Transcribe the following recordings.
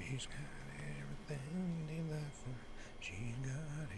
She's got everything you need life for. She's got everything.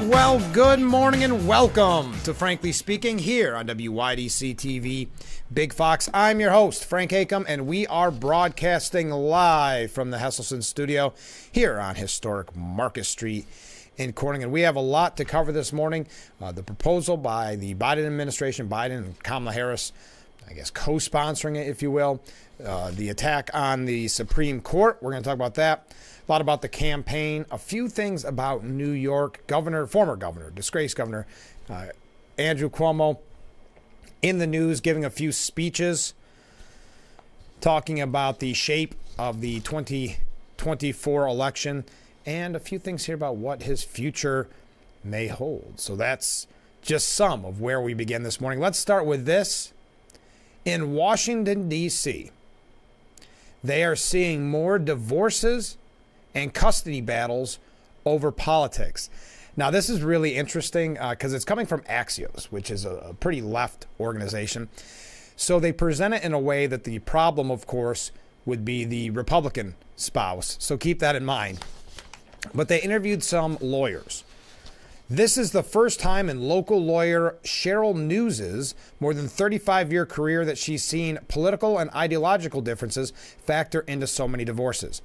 Well, good morning and welcome to Frankly Speaking here on WYDC TV. Big Fox, I'm your host, Frank Acom, and we are broadcasting live from the Hesselson studio here on historic Marcus Street in Corning. And we have a lot to cover this morning. The proposal by the Biden administration, Biden and Kamala Harris, I guess co-sponsoring it, if you will. The attack on the Supreme Court, we're going to talk about that. A lot about the campaign, a few things about New York. Former governor, disgraced governor, Andrew Cuomo in the news, giving a few speeches, talking about the shape of the 2024 election, and a few things here about what his future may hold. So that's just some of where we begin this morning. Let's start with this. In Washington, D.C., they are seeing more divorces and custody battles over politics. Now, this is really interesting because it's coming from Axios, which is a pretty left organization. So they present it in a way that the problem, of course, would be the Republican spouse. So keep that in mind. But they interviewed some lawyers. This is the first time in local lawyer Cheryl News's more than 35-year career that she's seen political and ideological differences factor into so many divorces.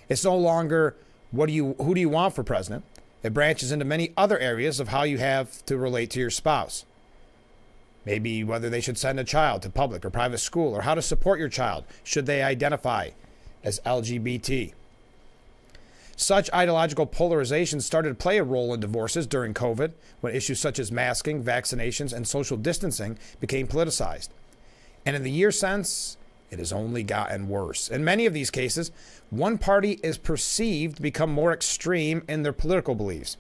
It's no longer who do you want for president? It branches into many other areas of how you have to relate to your spouse. Maybe whether they should send a child to public or private school, or how to support your child should they identify as LGBT. Such ideological polarization started to play a role in divorces during COVID, when issues such as masking, vaccinations, and social distancing became politicized. And in the years since, It has only gotten worse. In many of these cases, one party is perceived to become more extreme in their political beliefs.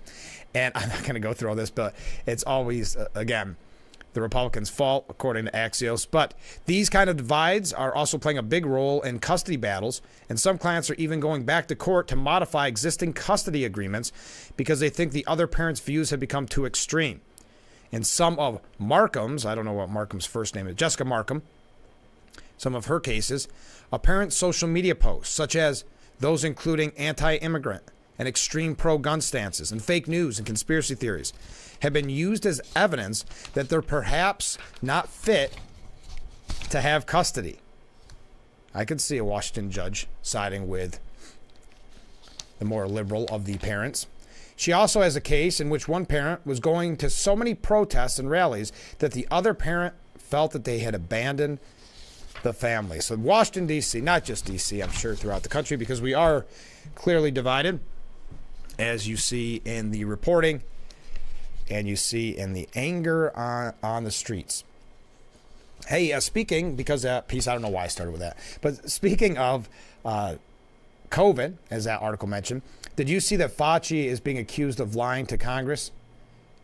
And I'm not going to go through all this, but it's always, again, the Republicans' fault, according to Axios. But these kind of divides are also playing a big role in custody battles, and some clients are even going back to court to modify existing custody agreements because they think the other parent's views have become too extreme. In some of Markham's, I don't know what Markham's first name is, Jessica Markham, some of her cases, apparent social media posts, such as those including anti-immigrant and extreme pro-gun stances and fake news and conspiracy theories, have been used as evidence that they're perhaps not fit to have custody. I could see a Washington judge siding with the more liberal of the parents. She also has a case in which one parent was going to so many protests and rallies that the other parent felt that they had abandoned the family. So Washington, D.C., not just D.C., I'm sure throughout the country, because we are clearly divided, as you see in the reporting and you see in the anger on the streets. Hey, speaking, because that piece, I don't know why I started with that, but speaking of COVID, as that article mentioned, did you see that Fauci is being accused of lying to Congress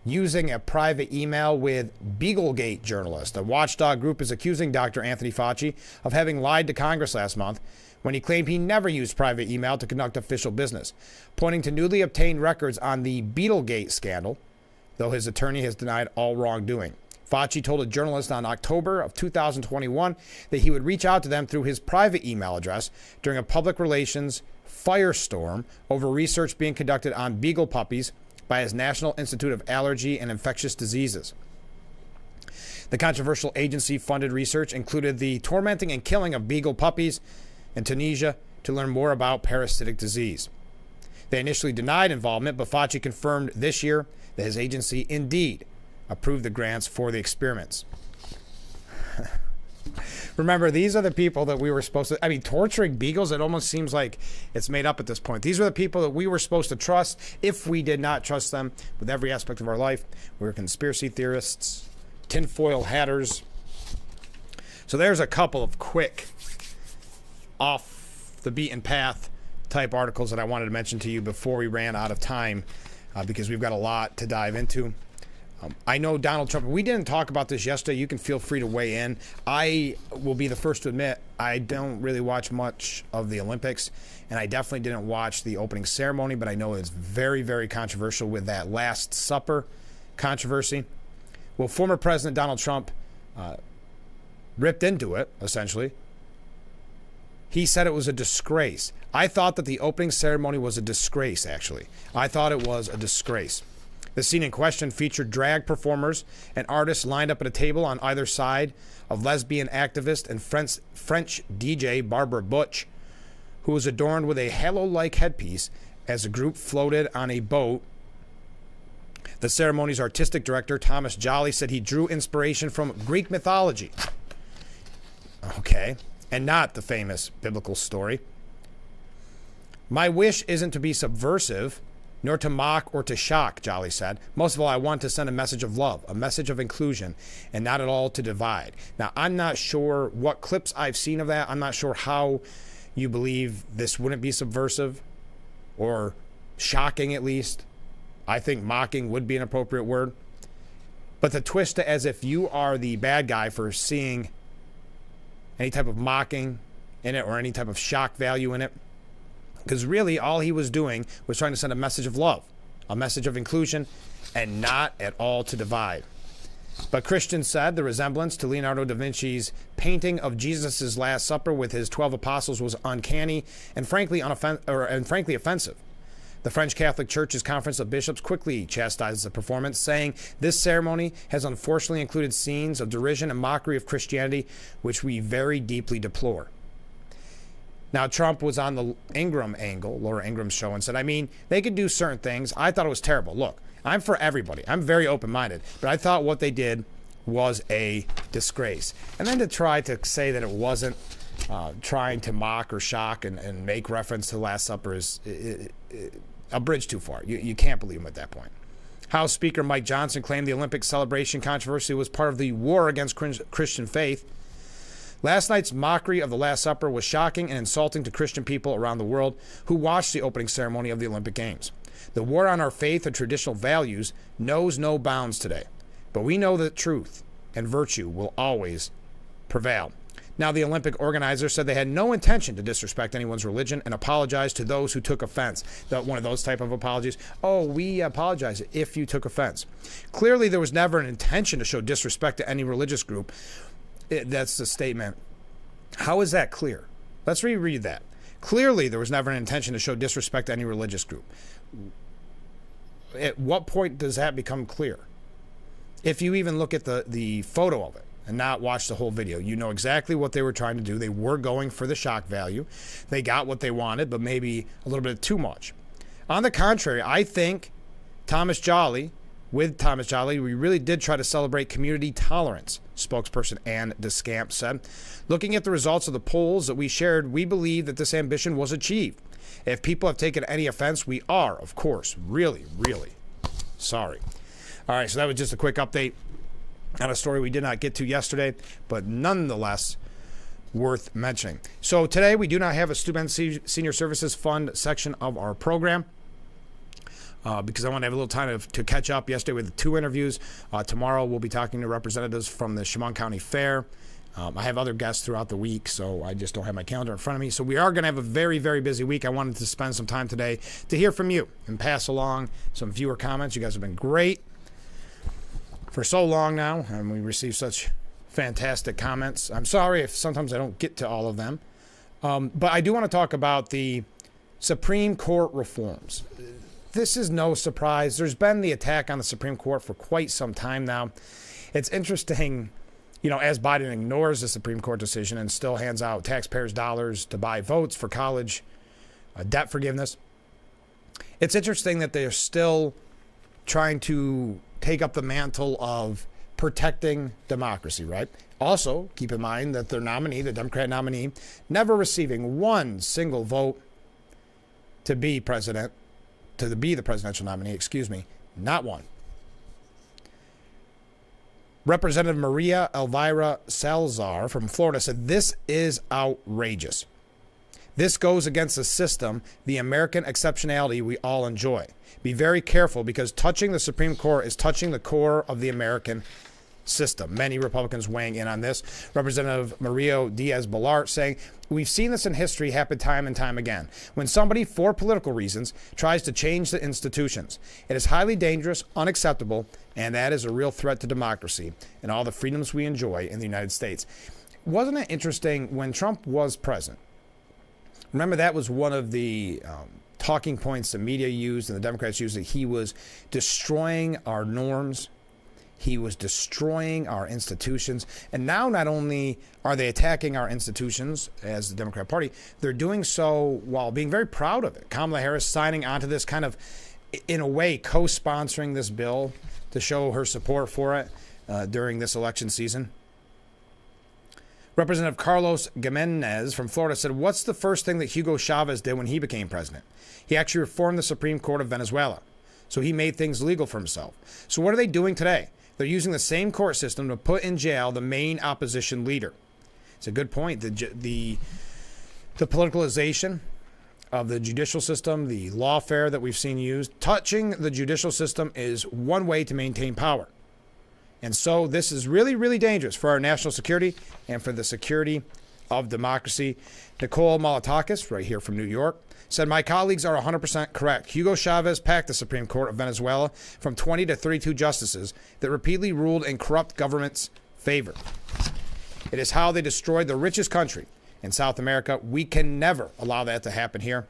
using a private email with Beaglegate journalist? A watchdog group is accusing Dr. Anthony Fauci of having lied to Congress last month when he claimed he never used private email to conduct official business, pointing to newly obtained records on the Beaglegate scandal, though his attorney has denied all wrongdoing. Fauci told a journalist on October of 2021 that he would reach out to them through his private email address during a public relations firestorm over research being conducted on beagle puppies by his National Institute of Allergy and Infectious Diseases. The controversial agency-funded research included the tormenting and killing of beagle puppies in Tunisia to learn more about parasitic disease. They initially denied involvement, but Fauci confirmed this year that his agency indeed approved the grants for the experiments. Remember, these are the people that we were supposed to, torturing beagles, it almost seems like it's made up at this point. These are the people that we were supposed to trust if we did not trust them with every aspect of our life. We were conspiracy theorists, tinfoil hatters. So there's a couple of quick, off the beaten path type articles that I wanted to mention to you before we ran out of time, because we've got a lot to dive into. I know Donald Trump, we didn't talk about this yesterday. You can feel free to weigh in. I will be the first to admit I don't really watch much of the Olympics, and I definitely didn't watch the opening ceremony, but I know it's very, very controversial with that Last Supper controversy. Well, former President Donald Trump ripped into it, essentially. He said it was a disgrace. I thought that the opening ceremony was a disgrace, actually. I thought it was a disgrace. The scene in question featured drag performers and artists lined up at a table on either side of lesbian activist and French DJ Barbara Butch, who was adorned with a halo-like headpiece as the group floated on a boat. The ceremony's artistic director, Thomas Jolly, said he drew inspiration from Greek mythology. Okay, and not the famous biblical story. My wish isn't to be subversive, nor to mock or to shock, Jolly said. Most of all, I want to send a message of love, a message of inclusion, and not at all to divide. Now, I'm not sure what clips I've seen of that. I'm not sure how you believe this wouldn't be subversive or shocking, at least. I think mocking would be an appropriate word. But to twist it as if you are the bad guy for seeing any type of mocking in it or any type of shock value in it, because really all he was doing was trying to send a message of love, a message of inclusion, and not at all to divide. But Christians said the resemblance to Leonardo da Vinci's painting of Jesus' Last Supper with his 12 apostles was uncanny and frankly offensive. The French Catholic Church's Conference of Bishops quickly chastised the performance, saying this ceremony has unfortunately included scenes of derision and mockery of Christianity, which we very deeply deplore. Now, Trump was on the Ingram angle, Laura Ingram's show, and said, they could do certain things. I thought it was terrible. Look, I'm for everybody. I'm very open-minded. But I thought what they did was a disgrace. And then to try to say that it wasn't trying to mock or shock and make reference to the Last Supper is a bridge too far. You can't believe him at that point. House Speaker Mike Johnson claimed the Olympic celebration controversy was part of the war against Christian faith. Last night's mockery of the Last Supper was shocking and insulting to Christian people around the world who watched the opening ceremony of the Olympic Games. The war on our faith and traditional values knows no bounds today, but we know that truth and virtue will always prevail. Now, the Olympic organizers said they had no intention to disrespect anyone's religion and apologized to those who took offense. One of those type of apologies. Oh, we apologize if you took offense. Clearly, there was never an intention to show disrespect to any religious group. That's the statement. How is that clear? Let's reread that. Clearly, there was never an intention to show disrespect to any religious group. At what point does that become clear? If you even look at the photo of it and not watch the whole video, you know exactly what they were trying to do. They were going for the shock value. They got what they wanted, but maybe a little bit too much. On the contrary, I think with Thomas Jolly, we really did try to celebrate community tolerance, spokesperson Ann DeScamp said. Looking at the results of the polls that we shared, we believe that this ambition was achieved. If people have taken any offense, we are, of course, really, really sorry. All right, so that was just a quick update on a story we did not get to yesterday, but nonetheless worth mentioning. So today we do not have a Student Senior Services Fund section of our program because I want to have a little time to catch up. Yesterday with 2 interviews. Tomorrow we'll be talking to representatives from the Chemung County Fair. I have other guests throughout the week, so I just don't have my calendar in front of me. So we are going to have a very, very busy week. I wanted to spend some time today to hear from you and pass along some viewer comments. You guys have been great for so long now, and we receive such fantastic comments. I'm sorry if sometimes I don't get to all of them. But I do want to talk about the Supreme Court reforms. This is no surprise. There's been the attack on the Supreme Court for quite some time now. It's interesting, as Biden ignores the Supreme Court decision and still hands out taxpayers' dollars to buy votes for college debt forgiveness. It's interesting that they're still trying to take up the mantle of protecting democracy, right? Also, keep in mind that their nominee, the Democrat nominee, never receiving one single vote to be the presidential nominee, not one. Representative Maria Elvira Salazar from Florida said, "This is outrageous. This goes against the system, the American exceptionality we all enjoy. Be very careful because touching the Supreme Court is touching the core of the American system." Many Republicans weighing in on this. Representative Mario Diaz-Balart saying, "We've seen this in history happen time and time again. When somebody, for political reasons, tries to change the institutions, it is highly dangerous, unacceptable, and that is a real threat to democracy and all the freedoms we enjoy in the United States." Wasn't it interesting when Trump was president? Remember, that was one of the talking points the media used and the Democrats used, that he was destroying our norms. He was destroying our institutions. And now not only are they attacking our institutions as the Democrat Party, they're doing so while being very proud of it. Kamala Harris signing onto this, kind of, in a way, co-sponsoring this bill to show her support for it during this election season. Representative Carlos Gimenez from Florida said, "What's the first thing that Hugo Chavez did when he became president? He actually reformed the Supreme Court of Venezuela. So he made things legal for himself. So what are they doing today? They're using the same court system to put in jail the main opposition leader." It's a good point. The politicalization of the judicial system, the lawfare that we've seen used, touching the judicial system is one way to maintain power. And so this is really, really dangerous for our national security and for the security of democracy. Nicole Malatakis, right here from New York, said, "My colleagues are 100% correct. Hugo Chavez packed the Supreme Court of Venezuela from 20 to 32 justices that repeatedly ruled in corrupt government's favor. It is how they destroyed the richest country in South America. We can never allow that to happen here."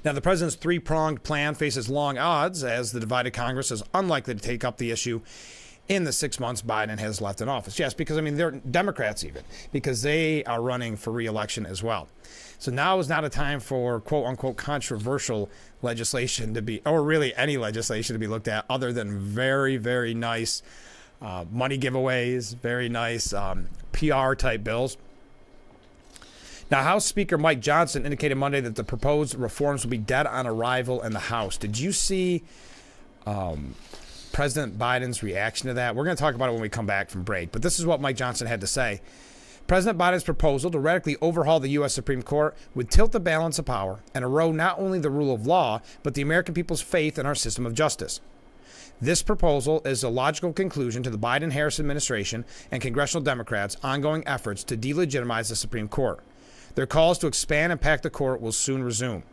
Now, the president's 3-pronged plan faces long odds, as the divided Congress is unlikely to take up the issue in the 6 months Biden has left in office. Yes, because, they're Democrats even, because they are running for re-election as well. So now is not a time for quote-unquote controversial legislation to be, or really any legislation to be looked at, other than very, very nice money giveaways, very nice PR-type bills. Now, House Speaker Mike Johnson indicated Monday that the proposed reforms will be dead on arrival in the House. Did you see President Biden's reaction to that? We're going to talk about it when we come back from break, but this is what Mike Johnson had to say. President Biden's proposal to radically overhaul the U.S. Supreme Court would tilt the balance of power and erode not only the rule of law, but the American people's faith in our system of justice. This proposal is a logical conclusion to the Biden-Harris administration and congressional Democrats' ongoing efforts to delegitimize the Supreme Court. Their calls to expand and pack the court will soon resume.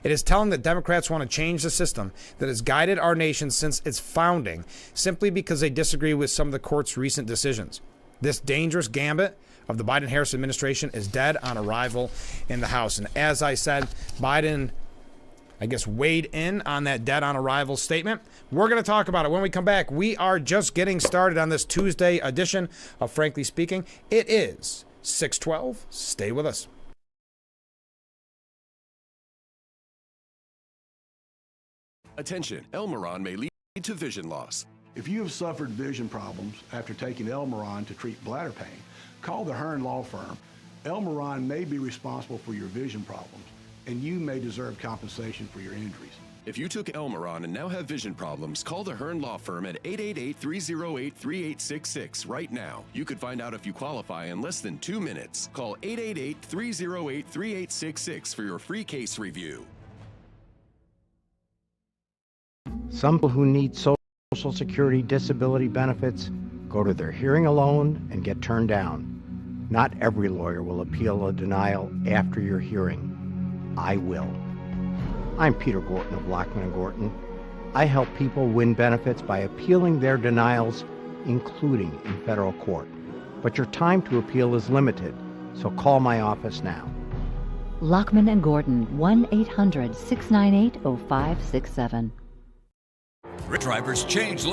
It is telling that Democrats want to change the system that has guided our nation since its founding simply because they disagree with some of the court's recent decisions. This dangerous gambit of the Biden-Harris administration is dead on arrival in the House. And as I said, Biden, I guess, weighed in on that dead on arrival statement. We're going to talk about it when we come back. We are just getting started on this Tuesday edition of Frankly Speaking. It is 6:12. Stay with us. Attention, Elmeron may lead to vision loss. If you have suffered vision problems after taking Elmeron to treat bladder pain, call the Hearn Law Firm. Elmeron may be responsible for your vision problems, and you may deserve compensation for your injuries. If you took Elmeron and now have vision problems, call the Hearn Law Firm at 888-308-3866 right now. You could find out if you qualify in less than 2 minutes. Call 888-308-3866 for your free case review. Some people who need Social Security disability benefits go to their hearing alone and get turned down. Not every lawyer will appeal a denial after your hearing. I will. I'm Peter Gorton of Lockman & Gorton. I help people win benefits by appealing their denials, including in federal court. But your time to appeal is limited, so call my office now. Lockman & Gorton, 1-800-698-0567. Drivers change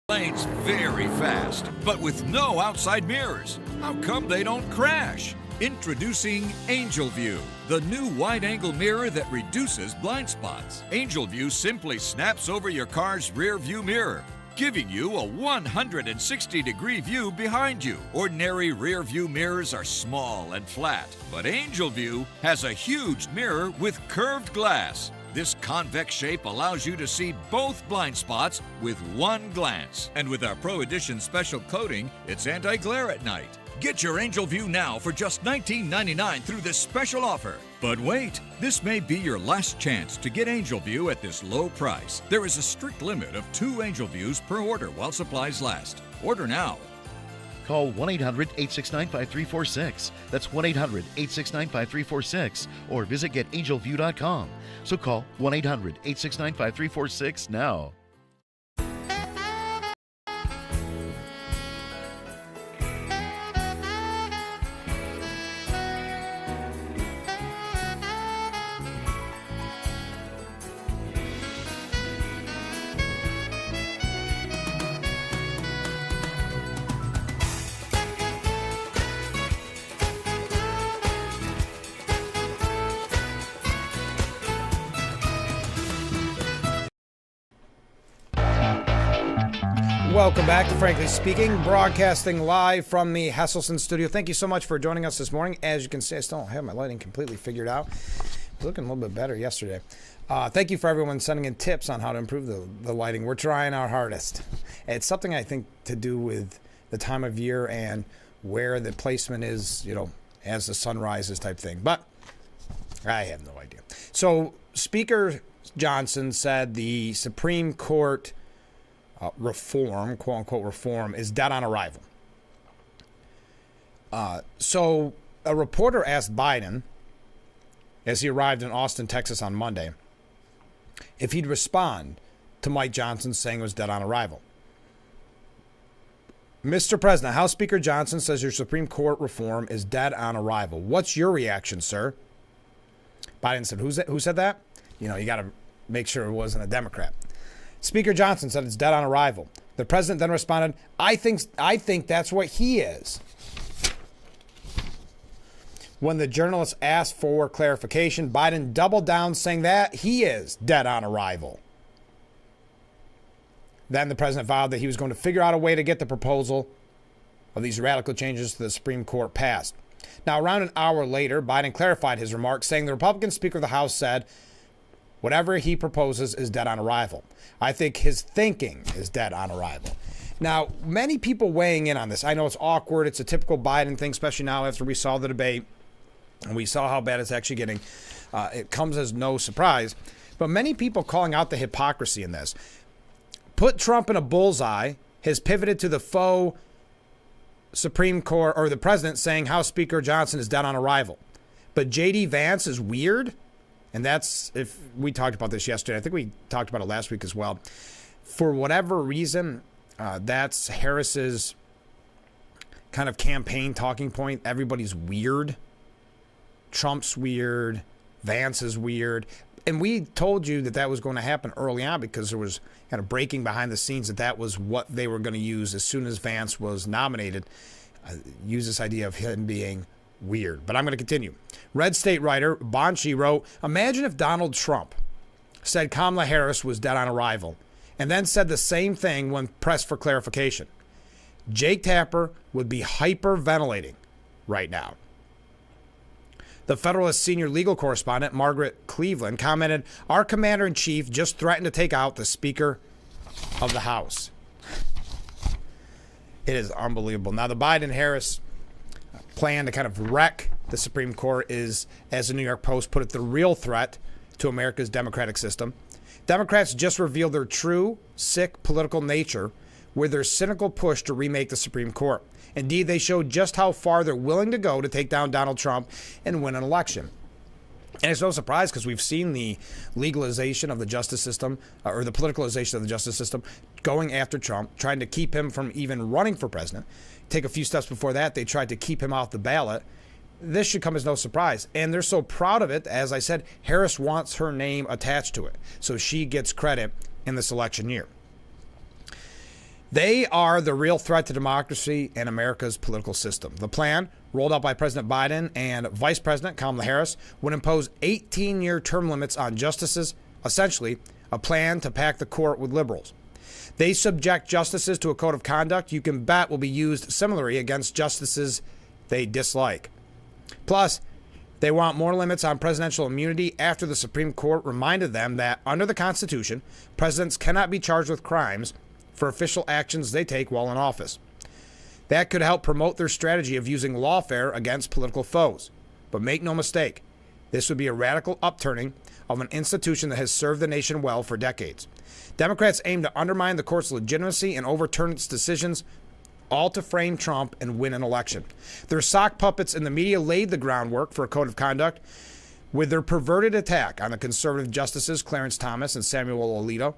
lanes very fast, but with no outside mirrors. How come they don't crash? Introducing Angel View, the new wide-angle mirror that reduces blind spots. Angel View simply snaps over your car's rear view mirror, giving you a 160-degree view behind you. Ordinary rear view mirrors are small and flat, but Angel View has a huge mirror with curved glass. This convex shape allows you to see both blind spots with one glance. And with our Pro Edition special coating, it's anti-glare at night. Get your Angel View now for just $19.99 through this special offer. But wait, this may be your last chance to get Angel View at this low price. There is a strict limit of 2 Angel Views per order while supplies last. Order now. Call 1-800-869-5346. That's 1-800-869-5346. Or visit getangelview.com. So call 1-800-869-5346 now. Welcome back to Frankly Speaking, broadcasting live from the Hesselson studio. Thank you so much for joining us this morning. As you can see, I still don't have my lighting completely figured out. It's looking a little bit better yesterday. Thank you for everyone sending in tips on how to improve the lighting. We're trying our hardest. It's something I think to do with the time of year and where the placement is, as the sun rises type thing. But I have no idea. So Speaker Johnson said the Supreme Court reform, quote unquote reform, is dead on arrival. So a reporter asked Biden, as he arrived in Austin, Texas on Monday, if he'd respond to Mike Johnson saying it was dead on arrival. Mr. President, House Speaker Johnson says your Supreme Court reform is dead on arrival. What's your reaction, sir? Biden said, who said that? You got to make sure it wasn't a Democrat. Speaker Johnson said it's dead on arrival. The president then responded, I think that's what he is. When the journalist asked for clarification, Biden doubled down, saying that he is dead on arrival. Then the president vowed that he was going to figure out a way to get the proposal of these radical changes to the Supreme Court passed. Now, around an hour later, Biden clarified his remarks, saying the Republican Speaker of the House said, whatever he proposes is dead on arrival. I think his thinking is dead on arrival. Now, many people weighing in on this. I know it's awkward. It's a typical Biden thing, especially now after we saw the debate and we saw how bad it's actually getting. It comes as no surprise. But many people calling out the hypocrisy in this. Put Trump in a bullseye has pivoted to the faux Supreme Court or the president saying House Speaker Johnson is dead on arrival. But J.D. Vance is weird. And that's, if we talked about this yesterday, I think we talked about it last week as well. For whatever reason, that's Harris's kind of campaign talking point. Everybody's weird. Trump's weird. Vance is weird. And we told you that that was going to happen early on because there was kind of breaking behind the scenes that was what they were going to use as soon as Vance was nominated. Use this idea of him being weird. But I'm going to continue. Red State writer Bonchi wrote, imagine if Donald Trump said Kamala Harris was dead on arrival and then said the same thing when pressed for clarification. Jake Tapper would be hyperventilating right now. The Federalist senior legal correspondent, Margaret Cleveland, commented, our commander-in-chief just threatened to take out the Speaker of the House. It is unbelievable. Now, the Biden-Harris plan to kind of wreck the Supreme Court is, as the New York Post put it, the real threat to America's democratic system. Democrats just revealed their true, sick political nature with their cynical push to remake the Supreme Court. Indeed, they showed just how far they're willing to go to take down Donald Trump and win an election. And it's no surprise because we've seen the legalization of the justice system, or the politicalization of the justice system, going after Trump, trying to keep him from even running for president. Take a few steps before that, they tried to keep him off the ballot. This should come as no surprise. And they're so proud of it. As I said, Harris wants her name attached to it, so she gets credit in this election year. They are the real threat to democracy and America's political system. The plan, rolled out by President Biden and Vice President Kamala Harris, would impose 18-year term limits on justices, essentially a plan to pack the court with liberals. They subject justices to a code of conduct you can bet will be used similarly against justices they dislike. Plus, they want more limits on presidential immunity after the Supreme Court reminded them that under the Constitution, presidents cannot be charged with crimes for official actions they take while in office. That could help promote their strategy of using lawfare against political foes. But make no mistake, this would be a radical upturning of an institution that has served the nation well for decades. Democrats aim to undermine the court's legitimacy and overturn its decisions, all to frame Trump and win an election. Their sock puppets in the media laid the groundwork for a code of conduct with their perverted attack on the conservative justices Clarence Thomas and Samuel Alito.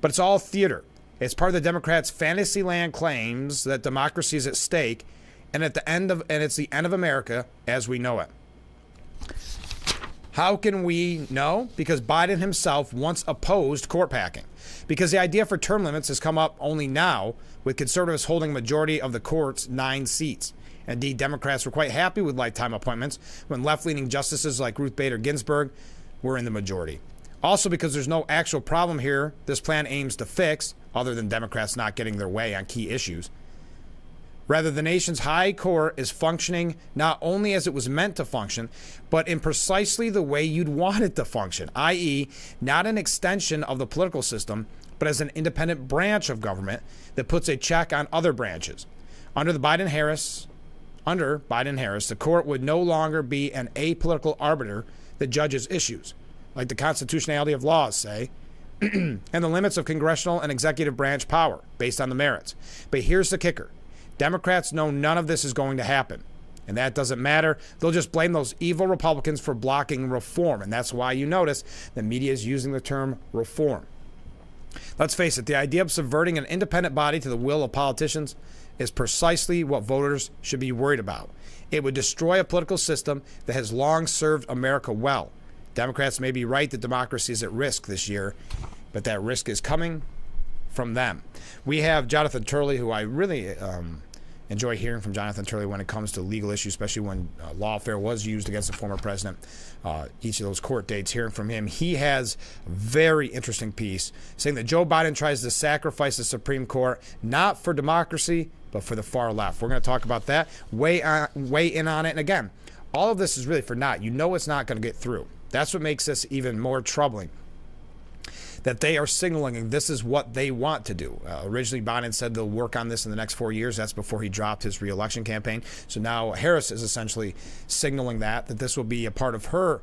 But it's all theater. It's part of the Democrats' Fantasyland claims that democracy is at stake, and it's the end of America as we know it. How can we know? Because Biden himself once opposed court packing. Because the idea for term limits has come up only now, with conservatives holding a majority of the court's 9 seats. Indeed, Democrats were quite happy with lifetime appointments when left-leaning justices like Ruth Bader Ginsburg were in the majority. Also, because there's no actual problem here this plan aims to fix, other than Democrats not getting their way on key issues. Rather, the nation's high court is functioning not only as it was meant to function, but in precisely the way you'd want it to function, i.e., not an extension of the political system, but as an independent branch of government that puts a check on other branches. Under Biden-Harris, the court would no longer be an apolitical arbiter that judges issues, like the constitutionality of laws, say, and the limits of congressional and executive branch power based on the merits. But here's the kicker. Democrats know none of this is going to happen. And that doesn't matter. They'll just blame those evil Republicans for blocking reform. And that's why you notice the media is using the term reform. Let's face it, the idea of subverting an independent body to the will of politicians is precisely what voters should be worried about. It would destroy a political system that has long served America well. Democrats may be right that democracy is at risk this year, but that risk is coming from them. We have Jonathan Turley, who I really enjoy hearing from Jonathan Turley when it comes to legal issues, especially when lawfare was used against the former president. Each of those court dates, hearing from him. He has a very interesting piece saying that Joe Biden tries to sacrifice the Supreme Court, not for democracy, but for the far left. We're going to talk about that, weigh in on it. And again, all of this is really for naught. You know it's not going to get through. That's what makes this even more troubling. that they are signaling this is what they want to do. Originally, Biden said they'll work on this in the next 4 years. That's before he dropped his reelection campaign. So now Harris is essentially signaling that this will be a part of her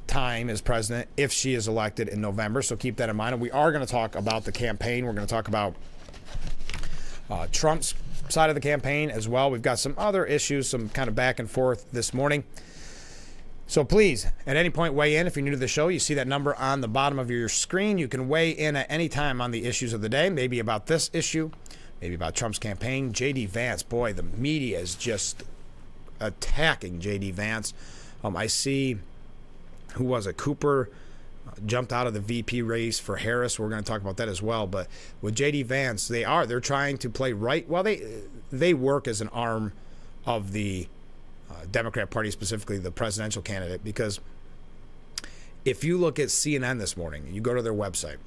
time as president if she is elected in November. So keep that in mind. And we are going to talk about the campaign. We're going to talk about Trump's side of the campaign as well. We've got some other issues, some kind of back and forth this morning. So please, at any point, weigh in. If you're new to the show, you see that number on the bottom of your screen. You can weigh in at any time on the issues of the day, maybe about this issue, maybe about Trump's campaign. J.D. Vance, boy, the media is just attacking J.D. Vance. I see, who was it, Cooper jumped out of the VP race for Harris. We're going to talk about that as well. But with J.D. Vance, they're trying to play right. Well, they work as an arm of the Democrat Party, specifically the presidential candidate, because if you look at CNN this morning, you go to their website,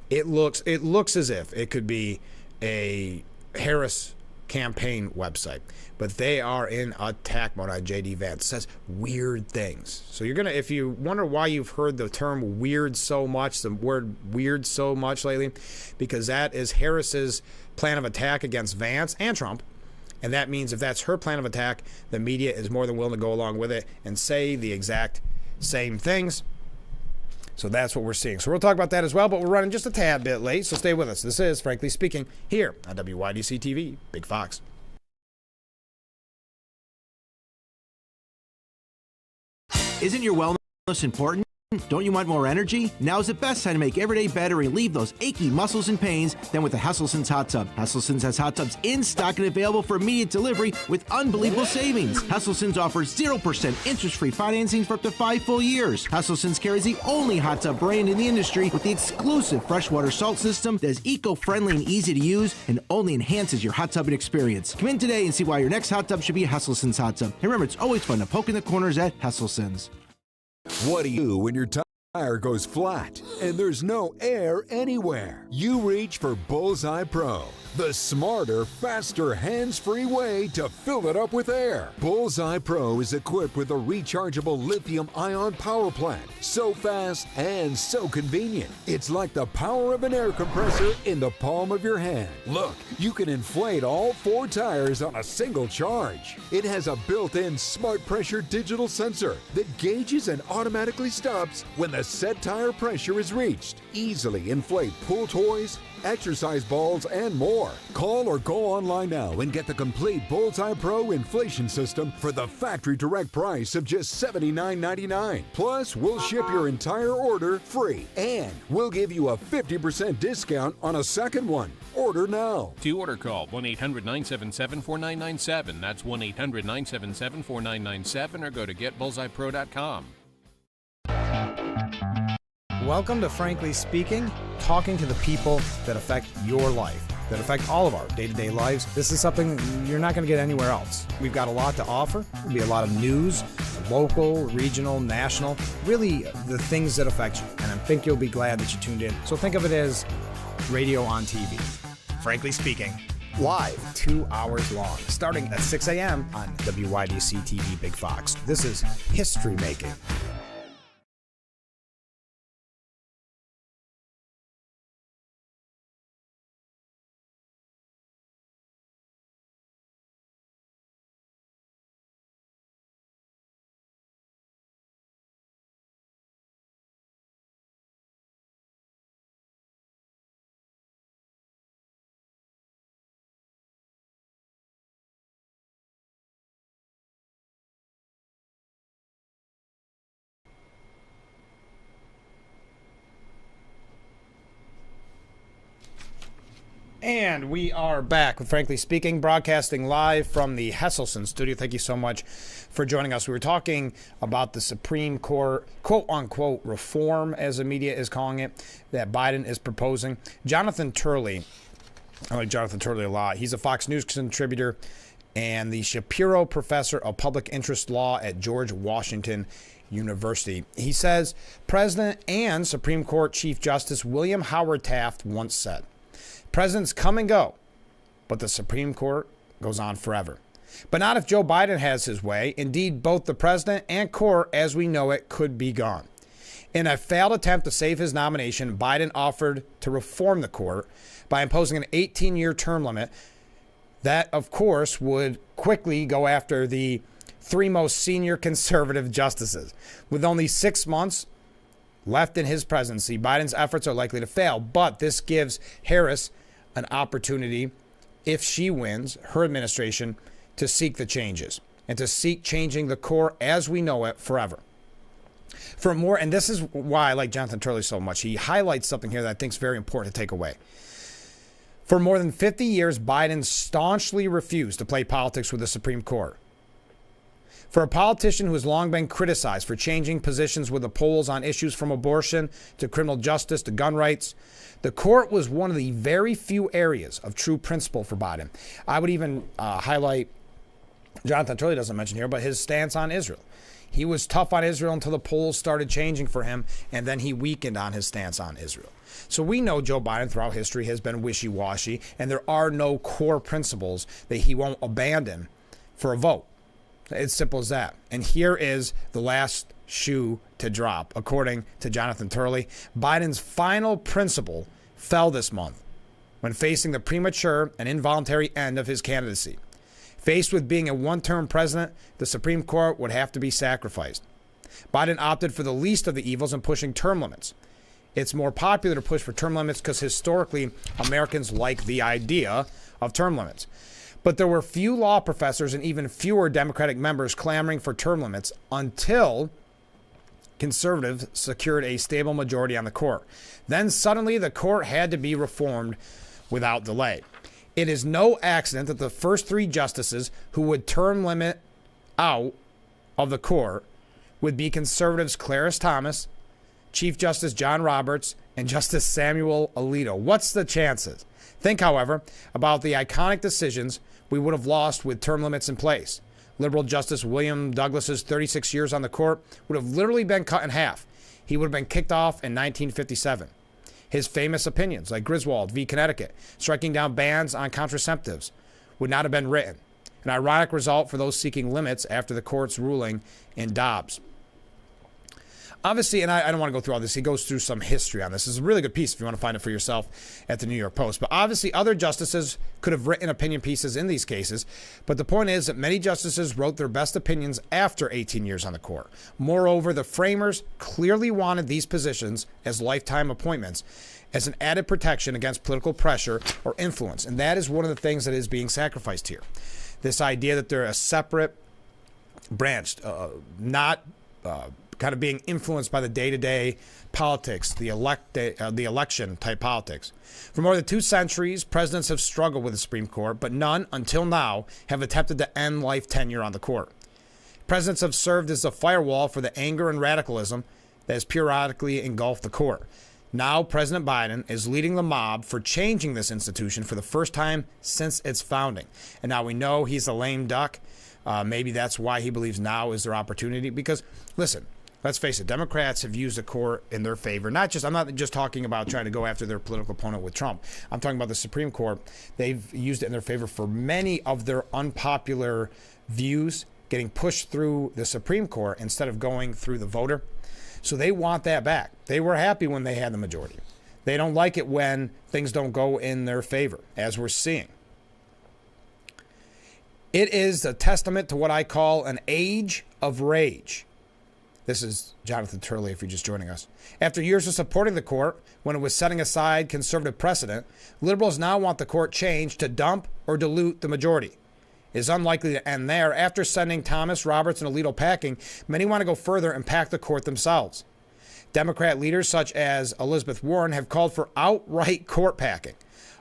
it looks as if it could be a Harris campaign website, but they are in attack mode on J.D. Vance. It says weird things. So if you wonder why you've heard the term weird so much, the word weird so much lately, because that is Harris's plan of attack against Vance and Trump. And that means if that's her plan of attack, the media is more than willing to go along with it and say the exact same things. So that's what we're seeing. So we'll talk about that as well, but we're running just a tad bit late, so stay with us. This is Frankly Speaking here on WYDC TV, Big Fox. Isn't your wellness important? Don't you want more energy? Now's the best time to make every day better and relieve those achy muscles and pains than with the Hesselson's Hot Tub. Hesselson's has hot tubs in stock and available for immediate delivery with unbelievable savings. Hesselson's offers 0% interest-free financing for up to 5 full years. Hesselson's carries the only hot tub brand in the industry with the exclusive freshwater salt system that is eco-friendly and easy to use and only enhances your hot tubbing experience. Come in today and see why your next hot tub should be a Hesselson's hot tub. And remember, it's always fun to poke in the corners at Hesselson's. What do you do when your tire goes flat and there's no air anywhere? You reach for Bullseye Pro, the smarter, faster, hands-free way to fill it up with air. Bullseye Pro is equipped with a rechargeable lithium-ion power plant. So fast and so convenient. It's like the power of an air compressor in the palm of your hand. Look, you can inflate all 4 tires on a single charge. It has a built-in smart pressure digital sensor that gauges and automatically stops when the set tire pressure is reached. Easily inflate pool toys, exercise balls, and more. Call or go online now and get the complete Bullseye Pro inflation system for the factory direct price of just $79.99. Plus, we'll ship your entire order free, and we'll give you a 50% discount on a second one. Order now. To order, call 1-800-977-4997. That's 1-800-977-4997, or go to getbullseyepro.com. Welcome to Frankly Speaking, talking to the people that affect your life, that affect all of our day-to-day lives. This is something you're not going to get anywhere else. We've got a lot to offer. There'll be a lot of news, local, regional, national, really the things that affect you. And I think you'll be glad that you tuned in. So think of it as radio on TV. Frankly Speaking, live, 2 hours long, starting at 6 a.m. on WYDC TV Big Fox. This is history making. And we are back with Frankly Speaking, broadcasting live from the Hesselson studio. Thank you so much for joining us. We were talking about the Supreme Court, quote-unquote, reform, as the media is calling it, that Biden is proposing. Jonathan Turley, I like Jonathan Turley a lot. He's a Fox News contributor and the Shapiro Professor of Public Interest Law at George Washington University. He says, President and Supreme Court Chief Justice William Howard Taft once said, presidents come and go, but the Supreme Court goes on forever. But not if Joe Biden has his way. Indeed, both the president and court, as we know it, could be gone. In a failed attempt to save his nomination, Biden offered to reform the court by imposing an 18-year term limit that, of course, would quickly go after the three most senior conservative justices. With only 6 months left in his presidency, Biden's efforts are likely to fail, but this gives Harris an opportunity, if she wins her administration, to seek the changes and to seek changing the court as we know it forever. For more, and this is why I like Jonathan Turley so much, he highlights something here that I think is very important to take away. For more than 50 years, Biden staunchly refused to play politics with the Supreme Court. For a politician who has long been criticized for changing positions with the polls on issues from abortion to criminal justice to gun rights, the court was one of the very few areas of true principle for Biden. I would even highlight, Jonathan Turley doesn't mention here, but his stance on Israel. He was tough on Israel until the polls started changing for him, and then he weakened on his stance on Israel. So we know Joe Biden throughout history has been wishy-washy, and there are no core principles that he won't abandon for a vote. It's simple as that. And here is the last shoe to drop. According to Jonathan Turley, Biden's final principle fell this month when facing the premature and involuntary end of his candidacy. Faced with being a one-term president, the Supreme Court would have to be sacrificed. Biden opted for the least of the evils in pushing term limits. It's more popular to push for term limits because historically Americans like the idea of term limits. But there were few law professors and even fewer Democratic members clamoring for term limits until conservatives secured a stable majority on the court. Then suddenly the court had to be reformed without delay. It is no accident that the first three justices who would term limit out of the court would be conservatives Clarence Thomas, Chief Justice John Roberts, and Justice Samuel Alito. What's the chances? Think, however, about the iconic decisions we would have lost with term limits in place. Liberal Justice William Douglas's 36 years on the court would have literally been cut in half. He would have been kicked off in 1957. His famous opinions, like Griswold v. Connecticut, striking down bans on contraceptives, would not have been written. An ironic result for those seeking limits after the court's ruling in Dobbs. Obviously, and I don't want to go through all this, he goes through some history on this. It's a really good piece if you want to find it for yourself at the New York Post. But obviously, other justices could have written opinion pieces in these cases. But the point is that many justices wrote their best opinions after 18 years on the court. Moreover, the framers clearly wanted these positions as lifetime appointments as an added protection against political pressure or influence. And that is one of the things that is being sacrificed here. This idea that they're a separate branch, not kind of being influenced by the day-to-day politics, the election type politics. For more than 2 centuries, presidents have struggled with the Supreme Court, but none, until now, have attempted to end life tenure on the court. Presidents have served as a firewall for the anger and radicalism that has periodically engulfed the court. Now, President Biden is leading the mob for changing this institution for the first time since its founding. And now we know he's a lame duck. Maybe that's why he believes now is their opportunity. Because, listen, let's face it, Democrats have used the court in their favor. I'm not just talking about trying to go after their political opponent with Trump. I'm talking about the Supreme Court. They've used it in their favor for many of their unpopular views getting pushed through the Supreme Court instead of going through the voter. So they want that back. They were happy when they had the majority. They don't like it when things don't go in their favor, as we're seeing. It is a testament to what I call an age of rage. This is Jonathan Turley, if you're just joining us. After years of supporting the court, when it was setting aside conservative precedent, liberals now want the court changed to dump or dilute the majority. It is unlikely to end there. After sending Thomas, Roberts, and Alito packing, many want to go further and pack the court themselves. Democrat leaders such as Elizabeth Warren have called for outright court packing,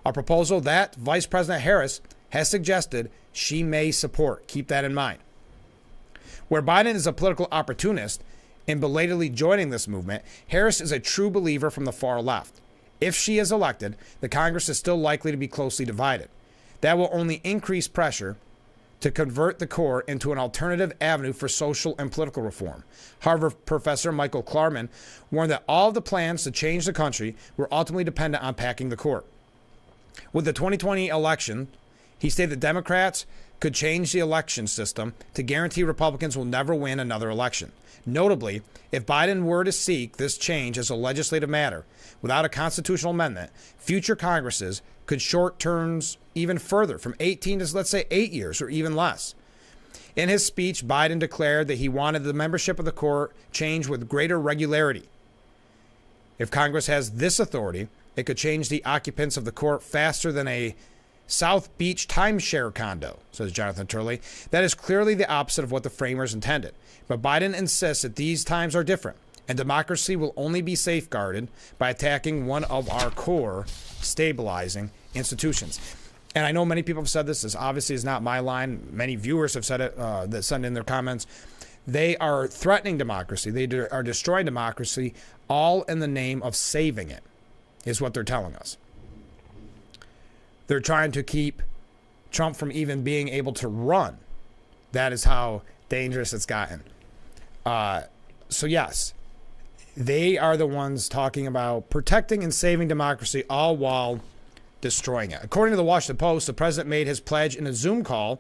a proposal that Vice President Harris has suggested she may support. Keep that in mind. Where Biden is a political opportunist in belatedly joining this movement, Harris is a true believer from the far left. If she is elected, the Congress is still likely to be closely divided. That will only increase pressure to convert the court into an alternative avenue for social and political reform. Harvard professor Michael Klarman warned that all of the plans to change the country were ultimately dependent on packing the court. With the 2020 election He stated that Democrats could change the election system to guarantee Republicans will never win another election. Notably, if Biden were to seek this change as a legislative matter without a constitutional amendment, future Congresses could short terms even further, from 18 to, let's say, 8 years or even less. In his speech, Biden declared that he wanted the membership of the court changed with greater regularity. If Congress has this authority, it could change the occupants of the court faster than a South Beach timeshare condo, says Jonathan Turley. That is clearly the opposite of what the framers intended. But Biden insists that these times are different, and democracy will only be safeguarded by attacking one of our core stabilizing institutions. And I know many people have said this. This obviously is not my line. Many viewers have said it that send in their comments. They are threatening democracy. They are destroying democracy, all in the name of saving it, is what they're telling us. They're trying to keep Trump from even being able to run. That is how dangerous it's gotten. So yes, they are the ones talking about protecting and saving democracy, all while destroying it. According to the Washington Post, the president made his pledge in a Zoom call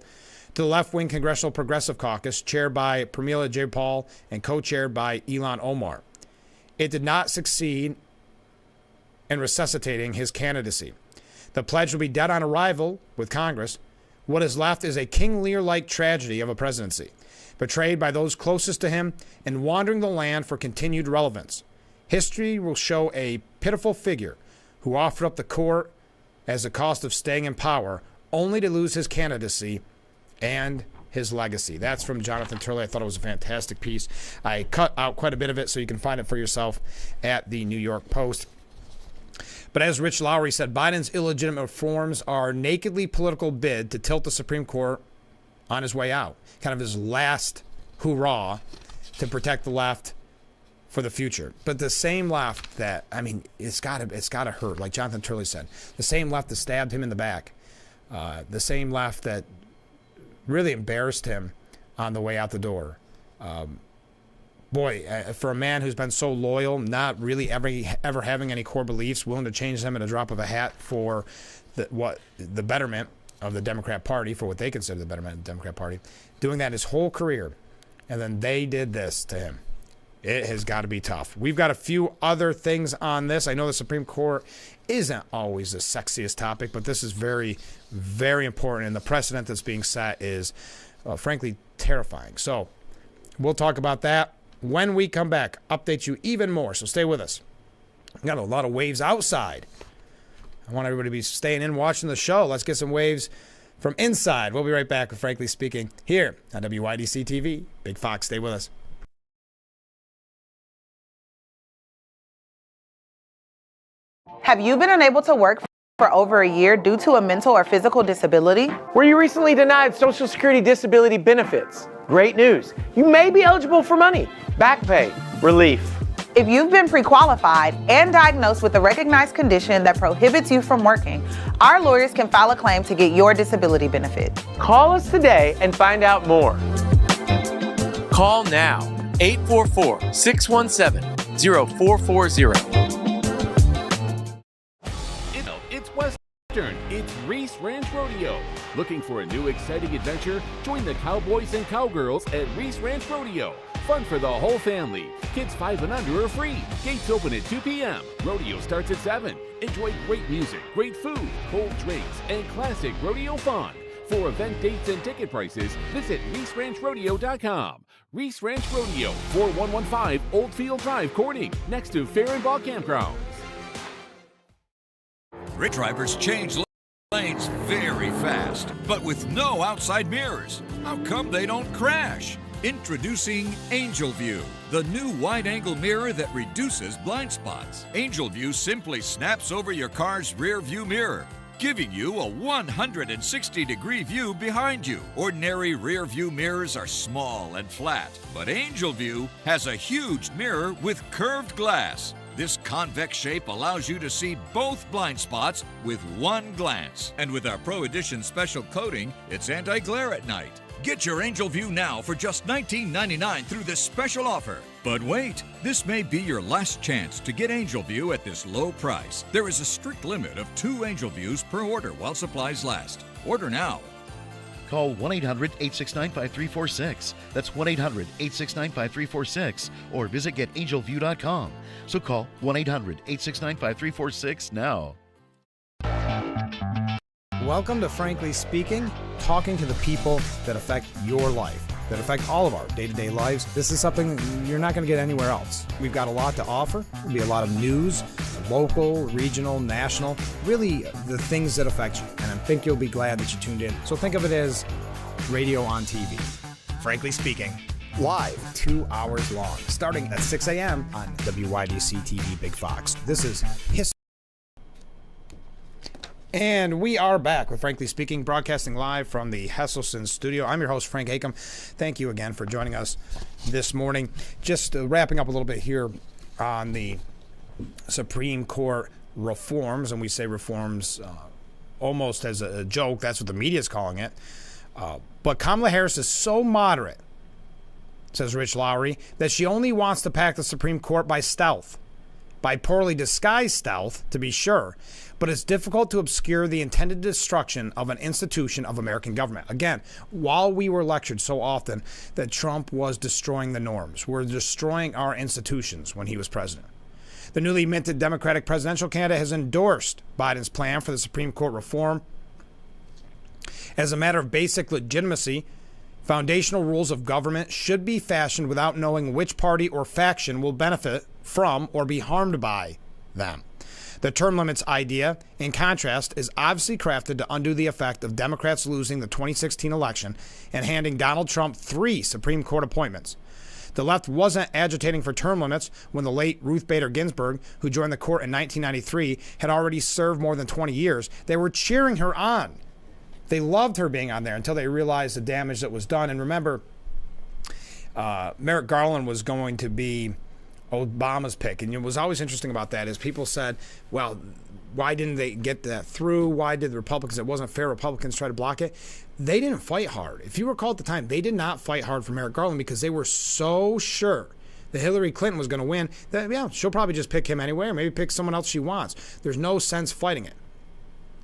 to the left-wing Congressional Progressive Caucus, chaired by Pramila Jayapal and co-chaired by Ilhan Omar. It did not succeed in resuscitating his candidacy. The pledge will be dead on arrival with Congress. What is left is a King Lear-like tragedy of a presidency, betrayed by those closest to him and wandering the land for continued relevance. History will show a pitiful figure who offered up the court as the cost of staying in power, only to lose his candidacy and his legacy. That's from Jonathan Turley. I thought it was a fantastic piece. I cut out quite a bit of it so you can find it for yourself at the New York Post. But as Rich Lowry said, Biden's illegitimate reforms are a nakedly political bid to tilt the Supreme Court on his way out. Kind of his last hurrah to protect the left for the future. But the same left that, I mean, it's gotta hurt, like Jonathan Turley said. The same left that stabbed him in the back. The same left that really embarrassed him on the way out the door. For a man who's been so loyal, not really ever having any core beliefs, willing to change them at a drop of a hat for the betterment of the Democrat Party, for what they consider the betterment of the Democrat Party, doing that his whole career, and then they did this to him. It has got to be tough. We've got a few other things on this. I know the Supreme Court isn't always the sexiest topic, but this is very, very important, and the precedent that's being set is, frankly, terrifying. So we'll talk about that when we come back. Update you even more, so stay with us. We got a lot of waves outside. I want everybody to be staying in watching the show. Let's get some waves from inside. We'll be right back with Frankly Speaking here on WYDC TV. Big Fox, stay with us. Have you been unable to work for over a year due to a mental or physical disability? Were you recently denied Social Security disability benefits? Great news. You may be eligible for money, back pay, relief. If you've been pre-qualified and diagnosed with a recognized condition that prohibits you from working, our lawyers can file a claim to get your disability benefit. Call us today and find out more. Call now, 844-617-0440. It's Western. It's Reese Ranch Rodeo. Looking for a new exciting adventure? Join the cowboys and cowgirls at Reese Ranch Rodeo. Fun for the whole family. Kids 5 and under are free. Gates open at 2 p.m. Rodeo starts at 7. Enjoy great music, great food, cold drinks, and classic rodeo fun. For event dates and ticket prices, visit ReeseRanchRodeo.com. Reese Ranch Rodeo, 4115 Oldfield Drive, Corning, next to Fair and Ball Campgrounds. Rich drivers change lanes very fast, but with no outside mirrors. How come they don't crash? Introducing Angel View, the new wide-angle mirror that reduces blind spots. Angel View simply snaps over your car's rear view mirror, giving you a 160-degree view behind you. Ordinary rear view mirrors are small and flat, but Angel View has a huge mirror with curved glass. This convex shape allows you to see both blind spots with one glance. And with our Pro Edition special coating, it's anti-glare at night. Get your Angel View now for just $19.99 through this special offer. But wait, this may be your last chance to get Angel View at this low price. There is a strict limit of 2 Angel Views per order while supplies last. Order now. Call 1-800-869-5346. That's 1-800-869-5346. Or visit getangelview.com. So call 1-800-869-5346 now. Welcome to Frankly Speaking, talking to the people that affect your life, that affect all of our day-to-day lives. This is something you're not going to get anywhere else. We've got a lot to offer. There'll be a lot of news, local, regional, national, really the things that affect you. And I think you'll be glad that you tuned in. So think of it as radio on TV. Frankly Speaking, live, 2 hours long, starting at 6 a.m. on WYDC TV Big Fox. This is history. And we are back with Frankly Speaking, broadcasting live from the Hesselson studio. I'm your host, Frank Acom. Thank you again for joining us this morning. Just wrapping up a little bit here on the Supreme Court reforms, and we say reforms almost as a joke. That's what the media is calling it. But Kamala Harris is so moderate, says Rich Lowry, that she only wants to pack the Supreme Court by stealth. By poorly disguised stealth, to be sure, but it's difficult to obscure the intended destruction of an institution of American government. Again, while we were lectured so often that Trump was destroying the norms, we're destroying our institutions when he was president. The newly minted Democratic presidential candidate has endorsed Biden's plan for the Supreme Court reform. As a matter of basic legitimacy, foundational rules of government should be fashioned without knowing which party or faction will benefit from or be harmed by them. The term limits idea, in contrast, is obviously crafted to undo the effect of Democrats losing the 2016 election and handing Donald Trump 3 Supreme Court appointments. The left wasn't agitating for term limits when the late Ruth Bader Ginsburg, who joined the court in 1993, had already served more than 20 years. They were cheering her on. They loved her being on there until they realized the damage that was done. And remember, Merrick Garland was going to be Obama's pick. And what was always interesting about that is people said, well, why didn't they get that through? Why did the Republicans, it wasn't fair, Republicans try to block it? They didn't fight hard. If you recall at the time, they did not fight hard for Merrick Garland because they were so sure that Hillary Clinton was going to win that, yeah, she'll probably just pick him anyway or maybe pick someone else she wants. There's no sense fighting it.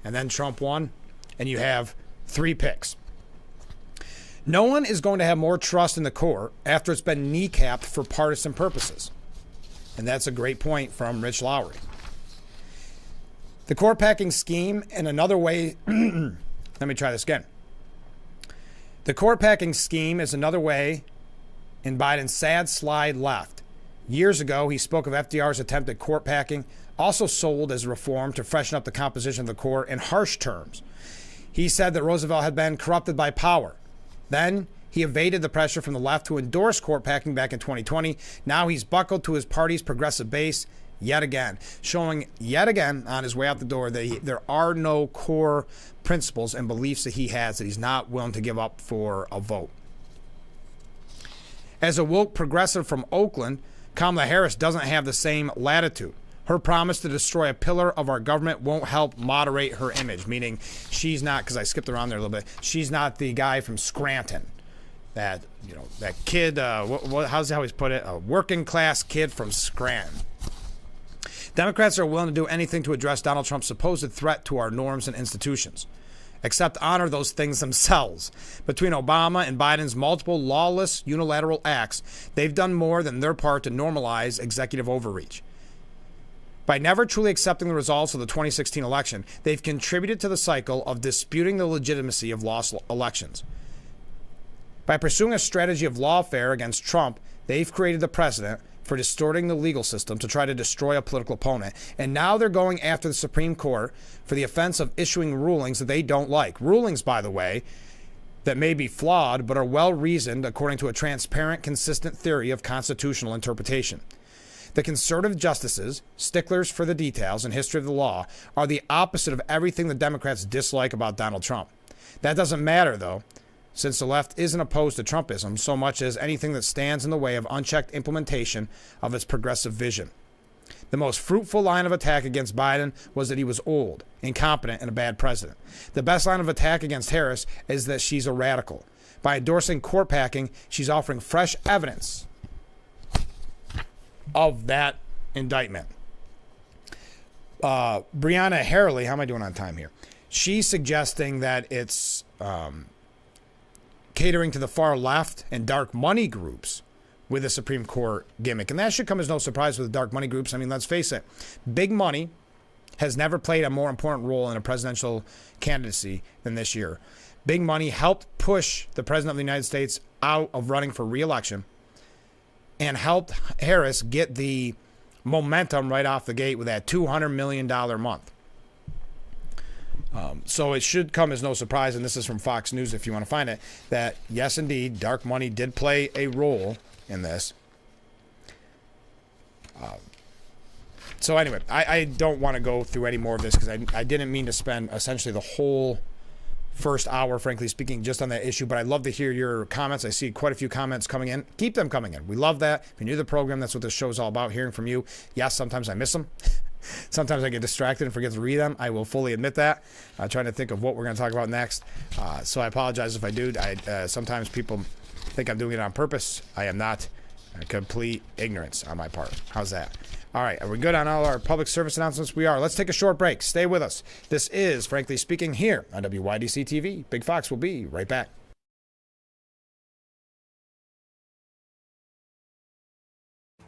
And then Trump won, and you have 3 picks. No one is going to have more trust in the court after it's been kneecapped for partisan purposes. And that's a great point from Rich Lowry. The court packing scheme in another way, let me try this again. The court packing scheme is another way in Biden's sad slide left. Years ago, he spoke of FDR's attempt at court packing, also sold as reform to freshen up the composition of the court in harsh terms. He said that Roosevelt had been corrupted by power. Then he evaded the pressure from the left to endorse court packing back in 2020. Now he's buckled to his party's progressive base yet again, showing yet again on his way out the door that there are no core principles and beliefs that he has that he's not willing to give up for a vote. As a woke progressive from Oakland, Kamala Harris doesn't have the same latitude. Her promise to destroy a pillar of our government won't help moderate her image, meaning she's not, because I skipped around there a little bit, she's not the guy from Scranton. That, you know, that kid, how's he always put it? A working class kid from Scranton. Democrats are willing to do anything to address Donald Trump's supposed threat to our norms and institutions, except honor those things themselves. Between Obama and Biden's multiple lawless unilateral acts, they've done more than their part to normalize executive overreach. By never truly accepting the results of the 2016 election, they've contributed to the cycle of disputing the legitimacy of lost elections. By pursuing a strategy of lawfare against Trump, they've created the precedent for distorting the legal system to try to destroy a political opponent. And now they're going after the Supreme Court for the offense of issuing rulings that they don't like. Rulings, by the way, that may be flawed but are well-reasoned according to a transparent, consistent theory of constitutional interpretation. The conservative justices, sticklers for the details and history of the law, are the opposite of everything the Democrats dislike about Donald Trump. That doesn't matter, though, since the left isn't opposed to Trumpism so much as anything that stands in the way of unchecked implementation of its progressive vision. The most fruitful line of attack against Biden was that he was old, incompetent, and a bad president. The best line of attack against Harris is that she's a radical. By endorsing court packing, she's offering fresh evidence of that indictment. Brianna Harley, how am I doing on time here? She's suggesting that it's catering to the far left and dark money groups with a Supreme Court gimmick. And that should come as no surprise with the dark money groups. I mean, let's face it. Big money has never played a more important role in a presidential candidacy than this year. Big money helped push the president of the United States out of running for re-election and helped Harris get the momentum right off the gate with that $200 million month. So it should come as no surprise, and this is from Fox News if you want to find it, that yes, indeed, dark money did play a role in this. So anyway, I don't want to go through any more of this because I didn't mean to spend essentially the whole first hour, frankly speaking, just on that issue, but I'd love to hear your comments. I see quite a few comments coming in. Keep them coming in. We love that. If you're new to the program, that's what this show is all about, hearing from you. Yes, sometimes I miss them. Sometimes I get distracted and forget to read them. I will fully admit that. I'm trying to think of what we're going to talk about next. So I apologize if I do. Sometimes people think I'm doing it on purpose. I am not. Complete ignorance on my part. How's that? All right. Are we good on all our public service announcements? We are. Let's take a short break. Stay with us. This is Frankly Speaking here on WYDC TV. Big Fox will be right back.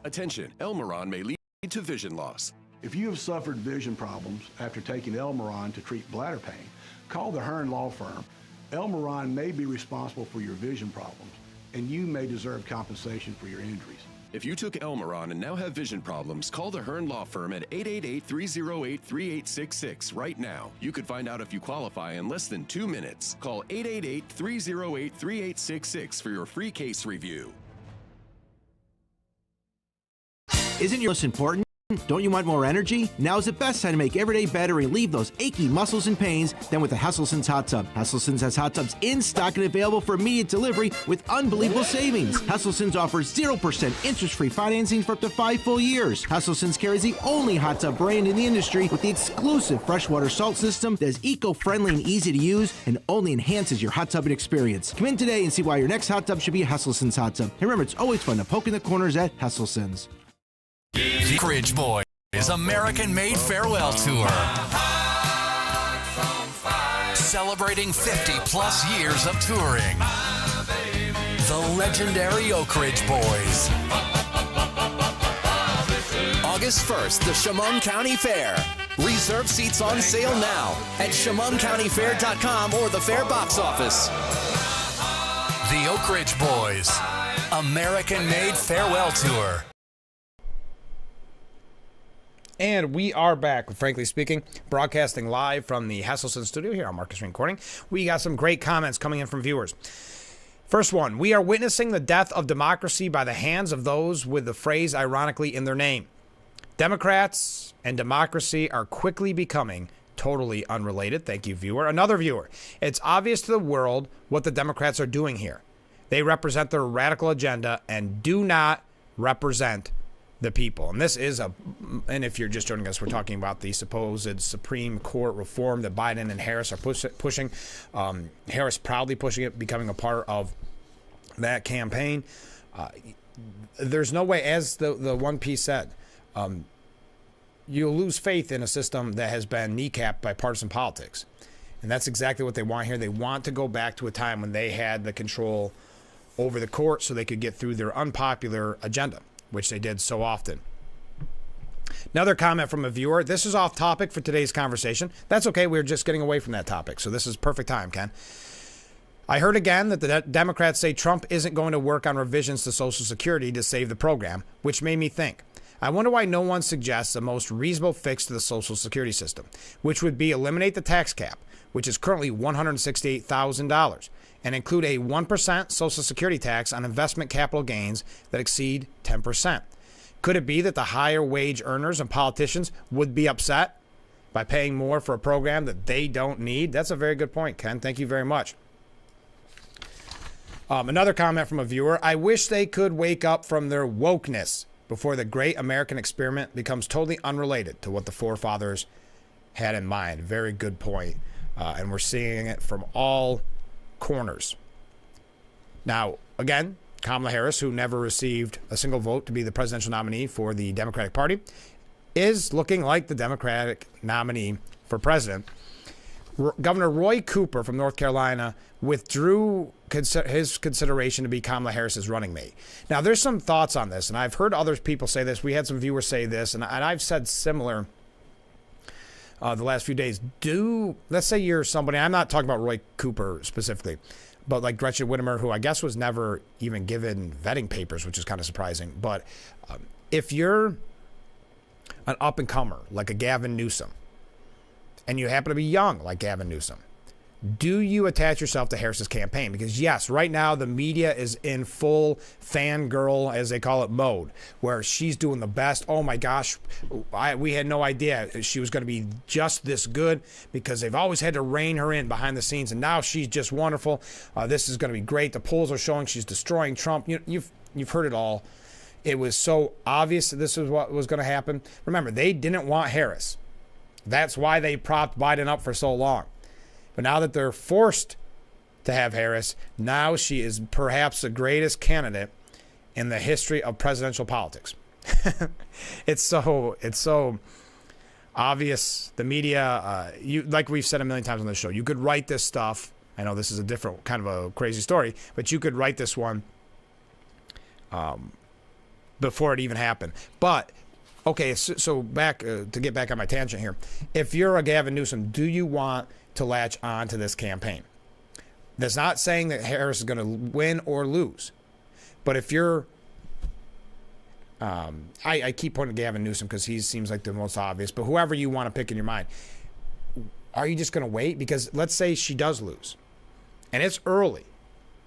Attention, Elmeron may lead to vision loss. If you have suffered vision problems after taking Elmeron to treat bladder pain, call the Hearn Law Firm. Elmeron may be responsible for your vision problems, and you may deserve compensation for your injuries. If you took Elmeron and now have vision problems, call the Hearn Law Firm at 888-308-3866 right now. You could find out if you qualify in less than 2 minutes. Call 888-308-3866 for your free case review. Isn't your most important? Don't you want more energy? Now is the best time to make every day better and relieve those achy muscles and pains than with the Hesselson's Hot Tub. Hesselson's has hot tubs in stock and available for immediate delivery with unbelievable savings. Hesselson's offers 0% interest-free financing for up to 5 full years. Hesselson's carries the only hot tub brand in the industry with the exclusive freshwater salt system that is eco-friendly and easy to use and only enhances your hot tubbing experience. Come in today and see why your next hot tub should be a Hesselson's hot tub. And remember, it's always fun to poke in the corners at Hesselson's. The Oak Boys American-made farewell tour. Celebrating 50-plus years of touring. The legendary Oak Ridge Boys. August 1st, the Chemung County Fair. Reserve seats on sale now at ChemungCountyFair.com or the Fair box office. The Oak Ridge Boys American-made farewell tour. And we are back with Frankly Speaking, broadcasting live from the Hesselson studio here on Marcus Recording. We got some great comments coming in from viewers. First one, we are witnessing the death of democracy by the hands of those with the phrase ironically in their name. Democrats and democracy are quickly becoming totally unrelated. Thank you, viewer. Another viewer, it's obvious to the world what the Democrats are doing here. They represent their radical agenda and do not represent the people. And this is and if you're just joining us, we're talking about the supposed Supreme Court reform that Biden and Harris are pushing. Harris proudly pushing it, becoming a part of that campaign. There's no way, as the one piece said, you'll lose faith in a system that has been kneecapped by partisan politics. And that's exactly what they want here. They want to go back to a time when they had the control over the court so they could get through their unpopular agenda, which they did so often. Another comment from a viewer. This is off topic for today's conversation. That's okay. We're just getting away from that topic. So this is perfect time, Ken. I heard again that the Democrats say Trump isn't going to work on revisions to Social Security to save the program, which made me think. I wonder why no one suggests the most reasonable fix to the Social Security system, which would be eliminate the tax cap, which is currently $168,000, and include a 1% Social Security tax on investment capital gains that exceed 10%. Could it be that the higher wage earners and politicians would be upset by paying more for a program that they don't need? That's a very good point, Ken. Thank you very much. Another comment from a viewer. I wish they could wake up from their wokeness before the great American experiment becomes totally unrelated to what the forefathers had in mind. Very good point. And we're seeing it from all corners. Now, again, Kamala Harris, who never received a single vote to be the presidential nominee for the Democratic Party, is looking like the Democratic nominee for president. Governor Roy Cooper from North Carolina withdrew his consideration to be Kamala Harris's running mate. Now, there's some thoughts on this, and I've heard other people say this. We had some viewers say this, and I've said similar the last few days. Let's say you're somebody, I'm not talking about Roy Cooper specifically, but like Gretchen Whitmer, who I guess was never even given vetting papers, which is kind of surprising. But if you're an up-and-comer, like a Gavin Newsom, and you happen to be young, like Gavin Newsom, do you attach yourself to Harris's campaign? Because yes, right now the media is in full fangirl, as they call it, mode, where she's doing the best. Oh my gosh, we had no idea she was going to be just this good, because they've always had to rein her in behind the scenes, and now she's just wonderful. This is going to be great. The polls are showing she's destroying Trump. You've heard it all. It was so obvious that this was what was going to happen. Remember, they didn't want Harris. That's why they propped Biden up for so long. But now that they're forced to have Harris, now she is perhaps the greatest candidate in the history of presidential politics. It's so obvious. The media, like we've said a million times on this show, you could write this stuff. I know this is a different kind of a crazy story, but you could write this one before it even happened. But okay, so back to get back on my tangent here. If you're a Gavin Newsom, do you want to latch on to this campaign? That's not saying that Harris is going to win or lose. But if you're, I keep pointing to Gavin Newsom because he seems like the most obvious, but whoever you want to pick in your mind, are you just going to wait? Because let's say she does lose, and it's early.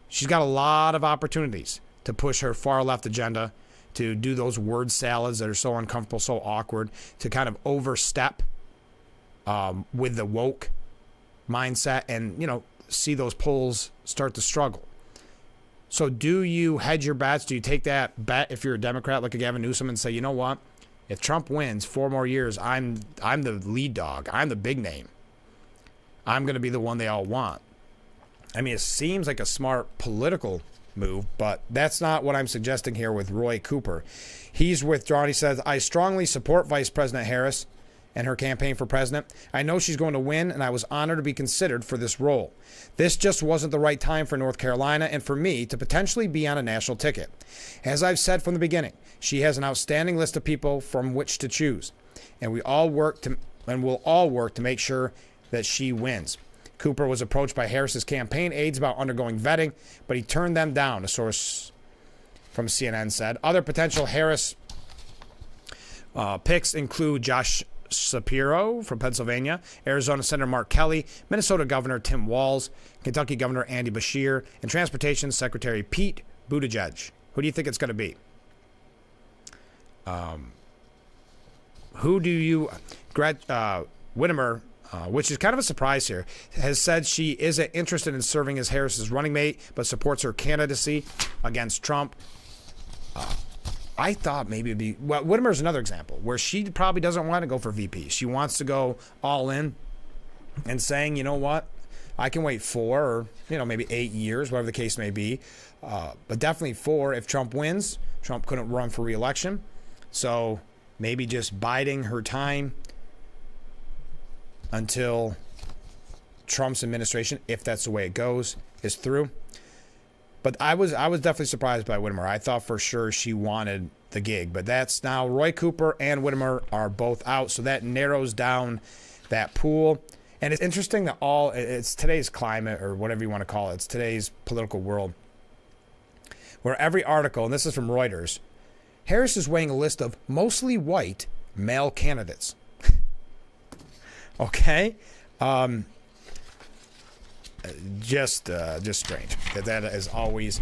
She's got a lot of opportunities to push her far left agenda, to do those word salads that are so uncomfortable, so awkward, to kind of overstep with the woke mindset and, see those polls start to struggle. So do you hedge your bets? Do you take that bet if you're a Democrat like a Gavin Newsom and say, you know what? If Trump wins 4 more years, I'm the lead dog. I'm the big name. I'm going to be the one they all want. I mean, it seems like a smart political move, but that's not what I'm suggesting here with Roy Cooper. He's withdrawn. He says, I strongly support Vice President Harris and her campaign for president. I know she's going to win, and I was honored to be considered for this role. This just wasn't the right time for North Carolina and for me to potentially be on a national ticket. As I've said from the beginning, she has an outstanding list of people from which to choose, and we'll all work to make sure that she wins. Cooper was approached by Harris's campaign aides about undergoing vetting, but he turned them down, a source from CNN said. Other potential Harris picks include Josh Shapiro from Pennsylvania, Arizona Senator Mark Kelly, Minnesota Governor Tim Walz, Kentucky Governor Andy Beshear, and Transportation Secretary Pete Buttigieg. Who do you think it's going to be? Who do you... Whitmer, which is kind of a surprise here, has said she isn't interested in serving as Harris's running mate, but supports her candidacy against Trump. I thought maybe it'd be... Well, Whitmer's another example where she probably doesn't want to go for VP. She wants to go all in and saying, you know what, I can wait 4 or, maybe 8 years, whatever the case may be. But definitely 4 if Trump wins. Trump couldn't run for re-election. So maybe just biding her time until Trump's administration, if that's the way it goes, is through. But I was definitely surprised by Whitmer. I thought for sure she wanted the gig. But that's now Roy Cooper and Whitmer are both out. So that narrows down that pool. And it's interesting that it's today's climate, or whatever you want to call it. It's today's political world, where every article, and this is from Reuters, Harris is weighing a list of mostly white male candidates. Okay? Just strange. That is always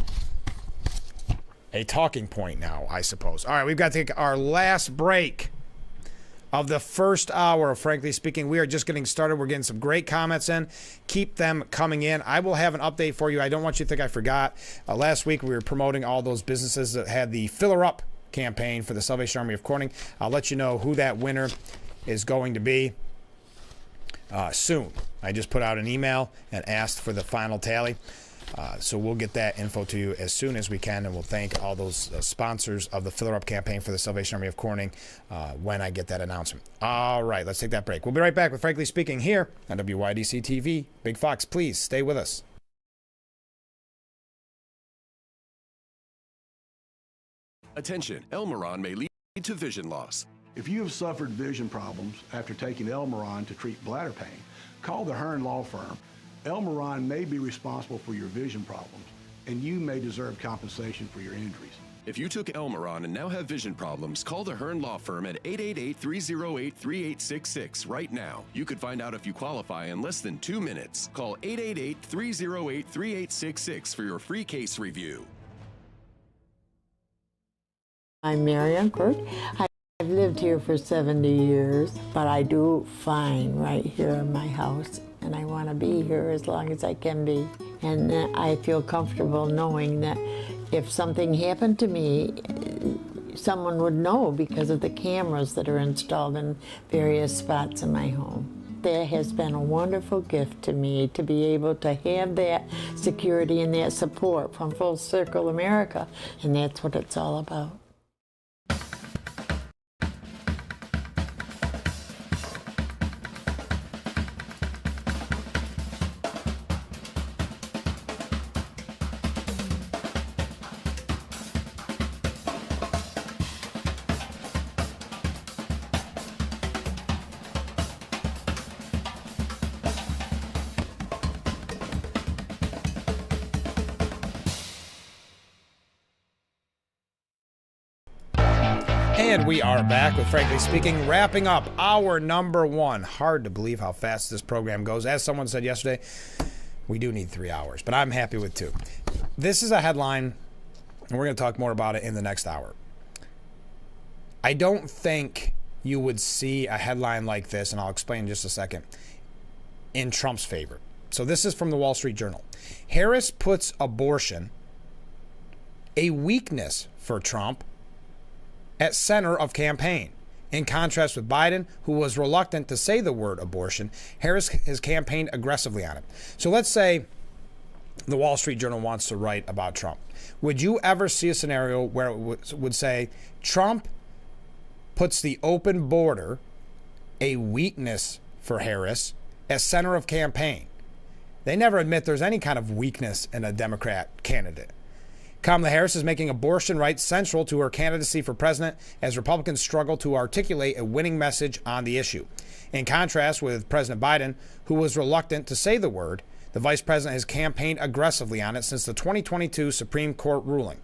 a talking point now, I suppose. All right, we've got to take our last break of the first hour of Frankly Speaking. We are just getting started. We're getting some great comments in. Keep them coming in. I will have an update for you. I don't want you to think I forgot. Last week we were promoting all those businesses that had the Filler Up campaign for the Salvation Army of Corning. I'll let you know who that winner is going to be soon. I just put out an email and asked for the final tally. So we'll get that info to you as soon as we can, and we'll thank all those sponsors of the Filler Up campaign for the Salvation Army of Corning when I get that announcement. All right, let's take that break. We'll be right back with Frankly Speaking here on WYDC TV. Big Fox, please stay with us. Attention, Elmeron may lead to vision loss. If you have suffered vision problems after taking Elmeron to treat bladder pain, call the Hearn Law Firm. Elmeron may be responsible for your vision problems, and you may deserve compensation for your injuries. If you took Elmeron and now have vision problems, call the Hearn Law Firm at 888-308-3866 right now. You could find out if you qualify in less than 2 minutes. Call 888-308-3866 for your free case review. I'm Marianne Quirk. I've lived here for 70 years, but I do fine right here in my house, and I want to be here as long as I can be. And I feel comfortable knowing that if something happened to me, someone would know because of the cameras that are installed in various spots in my home. That has been a wonderful gift to me to be able to have that security and that support from Full Circle America, and that's what it's all about. And we are back with Frankly Speaking, wrapping up our number one. Hard to believe how fast this program goes. As someone said yesterday, we do need 3 hours, but I'm happy with 2. This is a headline, and we're going to talk more about it in the next hour. I don't think you would see a headline like this, and I'll explain in just a second, in Trump's favor. So this is from the Wall Street Journal. Harris puts abortion, a weakness for Trump, at center of campaign. In contrast with Biden, who was reluctant to say the word abortion, Harris has campaigned aggressively on it. So let's say the Wall Street Journal wants to write about Trump. Would you ever see a scenario where it would say Trump puts the open border, a weakness for Harris, as center of campaign? They never admit there's any kind of weakness in a Democrat candidate. Kamala Harris is making abortion rights central to her candidacy for president as Republicans struggle to articulate a winning message on the issue. In contrast with President Biden, who was reluctant to say the word, the vice president has campaigned aggressively on it since the 2022 Supreme Court ruling.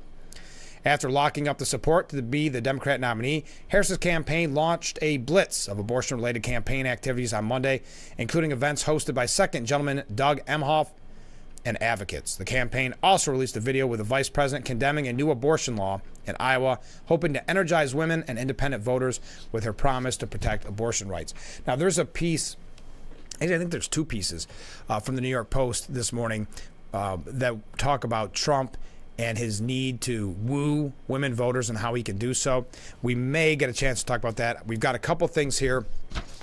After locking up the support to be the Democrat nominee, Harris's campaign launched a blitz of abortion-related campaign activities on Monday, including events hosted by Second Gentleman Doug Emhoff and advocates. The campaign also released a video with the vice president condemning a new abortion law in Iowa, hoping to energize women and independent voters with her promise to protect abortion rights. Now, there's a piece, I think there's 2 pieces from the New York Post this morning that talk about Trump and his need to woo women voters and how he can do so. We may get a chance to talk about that. We've got a couple things here.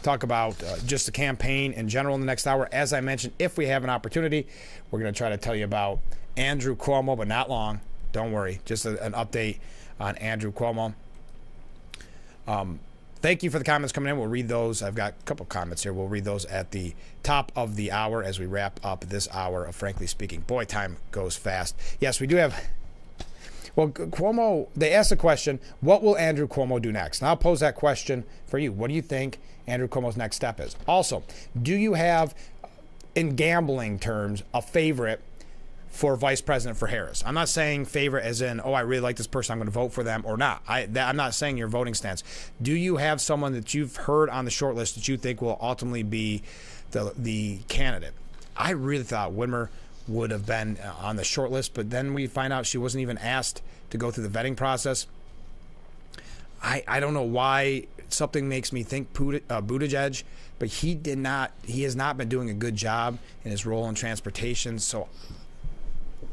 Talk about just the campaign in general in the next hour. As I mentioned, if we have an opportunity, we're going to try to tell you about Andrew Cuomo, but not long. Don't worry. Just an update on Andrew Cuomo. Thank you for the comments coming in. We'll read those. I've got a couple comments here. We'll read those at the top of the hour as we wrap up this hour of Frankly Speaking. Boy, time goes fast. Yes, we do have... Well, Cuomo, they asked the question, what will Andrew Cuomo do next? And I'll pose that question for you. What do you think Andrew Cuomo's next step is? Also, do you have, in gambling terms, a favorite for vice president for Harris? I'm not saying favorite as in, oh, I really like this person, I'm going to vote for them or not. I'm not saying your voting stance. Do you have someone that you've heard on the short list that you think will ultimately be the candidate? I really thought Whitmer would have been on the short list, but then we find out she wasn't even asked to go through the vetting process. I don't know why. Something makes me think Buttigieg, but he has not been doing a good job in his role in transportation, so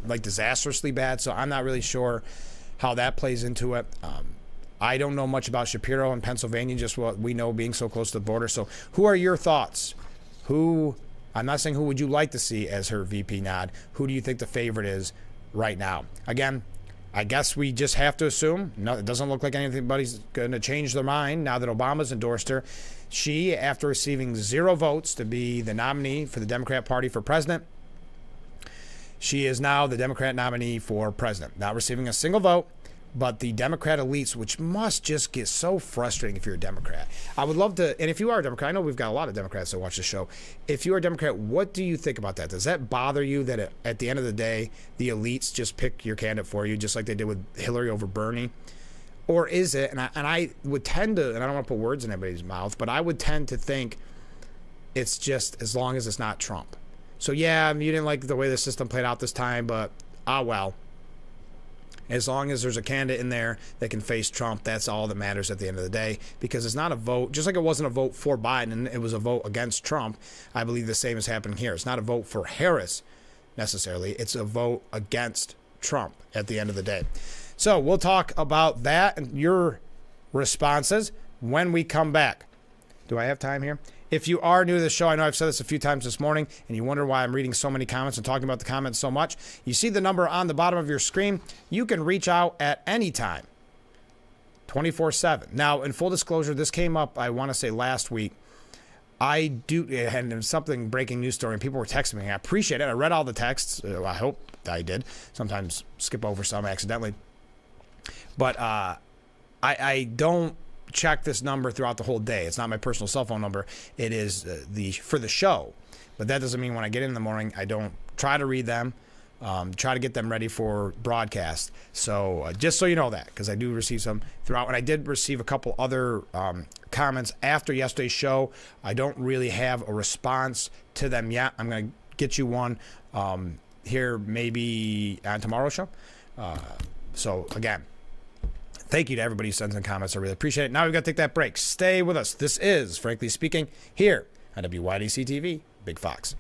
like disastrously bad, so I'm not really sure how that plays into it. I don't know much about Shapiro in Pennsylvania, just what we know being so close to the border. So who are your thoughts? I'm not saying who would you like to see as her VP nod. Who do you think the favorite is right now? Again, I guess we just have to assume. No, it doesn't look like anybody's going to change their mind now that Obama's endorsed her. She, after receiving 0 votes to be the nominee for the Democrat Party for president, she is now the Democrat nominee for president, not receiving a single vote. But the Democrat elites, which must just get so frustrating if you're a Democrat. I would love to, and if you are a Democrat, I know we've got a lot of Democrats that watch the show. If you're a Democrat, what do you think about that? Does that bother you that at the end of the day, the elites just pick your candidate for you, just like they did with Hillary over Bernie? Or is it, and I would tend to, and I don't want to put words in anybody's mouth, but I would tend to think it's just as long as it's not Trump. So yeah, you didn't like the way the system played out this time, but well. As long as there's a candidate in there that can face Trump, that's all that matters at the end of the day, because it's not a vote, just like it wasn't a vote for Biden and it was a vote against Trump. I believe the same is happening here. It's not a vote for Harris necessarily. It's a vote against Trump at the end of the day. So we'll talk about that and your responses when we come back. Do I have time here? If you are new to the show, I know I've said this a few times this morning, and you wonder why I'm reading so many comments and talking about the comments so much. You see the number on the bottom of your screen. You can reach out at any time, 24/7. Now, in full disclosure, this came up, I want to say last week. And it was something breaking news story, and people were texting me. I appreciate it. I read all the texts. I hope I did. Sometimes skip over some accidentally. But I don't check this number throughout the whole day. It's not my personal cell phone number. It is for the show. But that doesn't mean when I get in the morning, I don't try to read them, try to get them ready for broadcast. So just so you know that, because I do receive some throughout. And I did receive a couple other comments after yesterday's show. I don't really have a response to them yet. I'm going to get you one here maybe on tomorrow's show. So again, thank you to everybody who sends in comments. I really appreciate it. Now we've got to take that break. Stay with us. This is Frankly Speaking here on WYDC TV, Big Fox.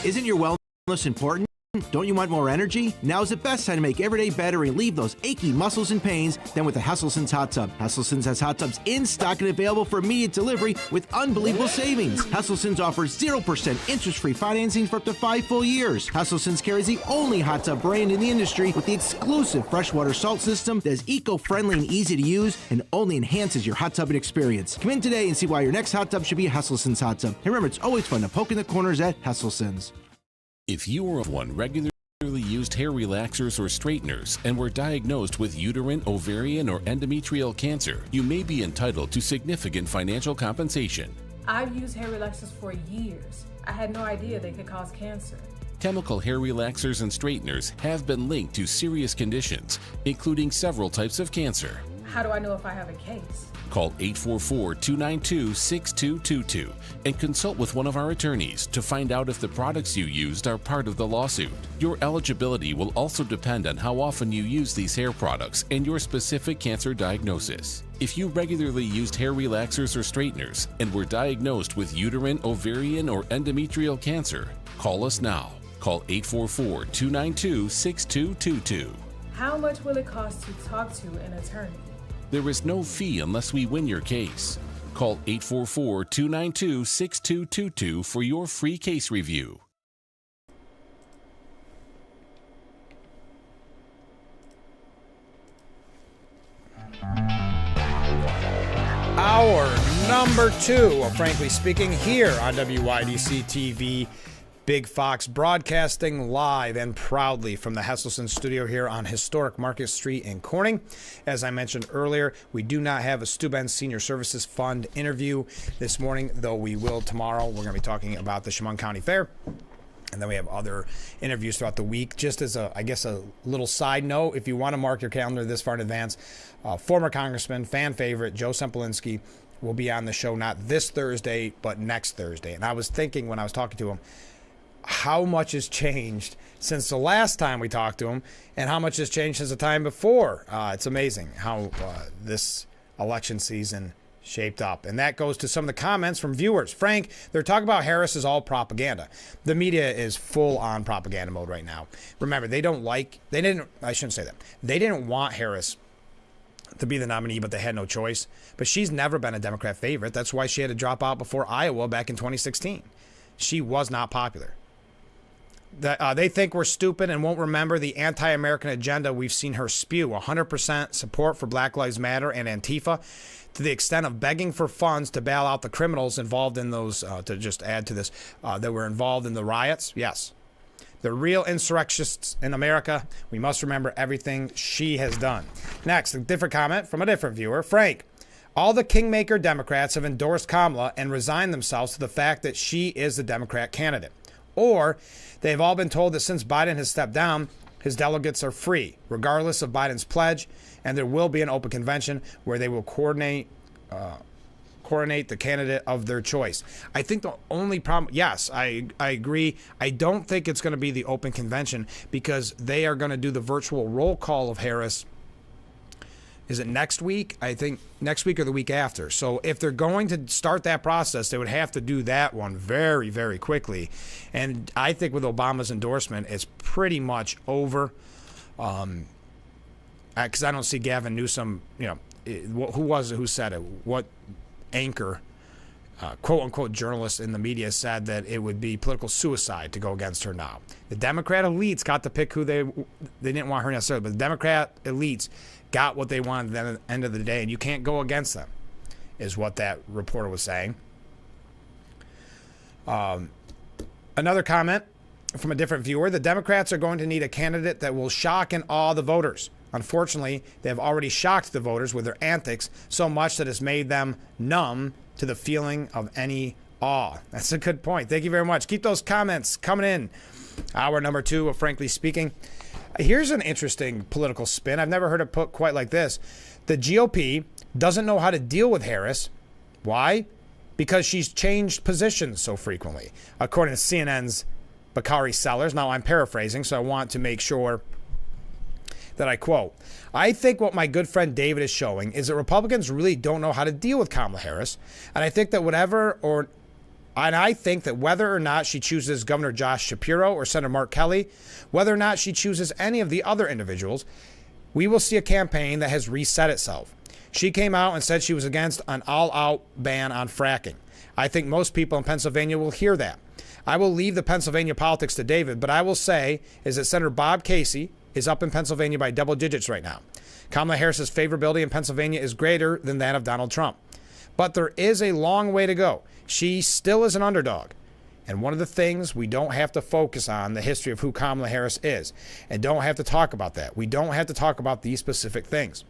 Isn't your wellness important? Don't you want more energy? Now's the best time to make every day better and relieve those achy muscles and pains than with the Hesselson's Hot Tub. Hesselson's has hot tubs in stock and available for immediate delivery with unbelievable savings. Hesselson's offers 0% interest-free financing for up to 5 full years. Hesselson's carries the only hot tub brand in the industry with the exclusive freshwater salt system that is eco-friendly and easy to use and only enhances your hot tubbing experience. Come in today and see why your next hot tub should be a Hesselson's hot tub. And remember, it's always fun to poke in the corners at Hesselson's. If you or one regularly used hair relaxers or straighteners and were diagnosed with uterine, ovarian, or endometrial cancer, you may be entitled to significant financial compensation. I've used hair relaxers for years. I had no idea they could cause cancer. Chemical hair relaxers and straighteners have been linked to serious conditions, including several types of cancer. How do I know if I have a case? Call 844-292-6222 and consult with one of our attorneys to find out if the products you used are part of the lawsuit. Your eligibility will also depend on how often you use these hair products and your specific cancer diagnosis. If you regularly used hair relaxers or straighteners and were diagnosed with uterine, ovarian, or endometrial cancer, call us now. Call 844-292-6222. How much will it cost to talk to an attorney? There is no fee unless we win your case. Call 844-292-6222 for your free case review. Hour number 2 of Frankly Speaking here on WYDC TV. Big Fox, broadcasting live and proudly from the Hesselson studio here on historic Market Street in Corning. As I mentioned earlier, we do not have a Steuben Senior Services Fund interview this morning, though we will tomorrow. We're going to be talking about the Chemung County Fair. And then we have other interviews throughout the week. Just as a little side note, if you want to mark your calendar this far in advance, former Congressman, fan favorite, Joe Sempolinski will be on the show not this Thursday, but next Thursday. And I was thinking when I was talking to him, how much has changed since the last time we talked to him and how much has changed since the time before. It's amazing how this election season shaped up. And that goes to some of the comments from viewers. Frank, they're talking about Harris is all propaganda. The media is full on propaganda mode right now. Remember, they shouldn't say that. They didn't want Harris to be the nominee, but they had no choice. But she's never been a Democrat favorite. That's why she had to drop out before Iowa back in 2016. She was not popular. They think we're stupid and won't remember the anti-American agenda we've seen her spew. 100% support for Black Lives Matter and Antifa, to the extent of begging for funds to bail out the criminals involved in those, to just add to this, that were involved in the riots. Yes. The real insurrectionists in America. We must remember everything she has done. Next, a different comment from a different viewer. Frank, all the kingmaker Democrats have endorsed Kamala and resigned themselves to the fact that she is the Democrat candidate. Or they've all been told that since Biden has stepped down, his delegates are free, regardless of Biden's pledge, and there will be an open convention where they will coordinate the candidate of their choice. I think the only problem, yes, I agree. I don't think it's going to be the open convention because they are going to do the virtual roll call of Harris. Is it next week? I think next week or the week after. So if they're going to start that process, they would have to do that one very, very quickly. And I think with Obama's endorsement, it's pretty much over. Because I don't see Gavin Newsom, who was it who said it? What anchor, quote-unquote journalist in the media said that it would be political suicide to go against her now. The Democrat elites got to pick who they didn't want her necessarily, but the Democrat elites got what they wanted at the end of the day, and you can't go against them, is what that reporter was saying. Another comment from a different viewer. The Democrats are going to need a candidate that will shock and awe the voters. Unfortunately, they have already shocked the voters with their antics so much that it's made them numb to the feeling of any awe. That's a good point. Thank you very much. Keep those comments coming in. Hour number 2 of Frankly Speaking. Here's an interesting political spin. I've never heard it put quite like this. The GOP doesn't know how to deal with Harris. Why? Because she's changed positions so frequently, according to CNN's Bakari Sellers. Now, I'm paraphrasing, so I want to make sure that I quote. I think what my good friend David is showing is that Republicans really don't know how to deal with Kamala Harris. And I think that whether or not she chooses Governor Josh Shapiro or Senator Mark Kelly, whether or not she chooses any of the other individuals, we will see a campaign that has reset itself. She came out and said she was against an all-out ban on fracking. I think most people in Pennsylvania will hear that. I will leave the Pennsylvania politics to David, but I will say is that Senator Bob Casey is up in Pennsylvania by double digits right now. Kamala Harris's favorability in Pennsylvania is greater than that of Donald Trump. But there is a long way to go. She still is an underdog. And one of the things we don't have to focus on the history of who Kamala Harris is, and don't have to talk about that. We don't have to talk about these specific things.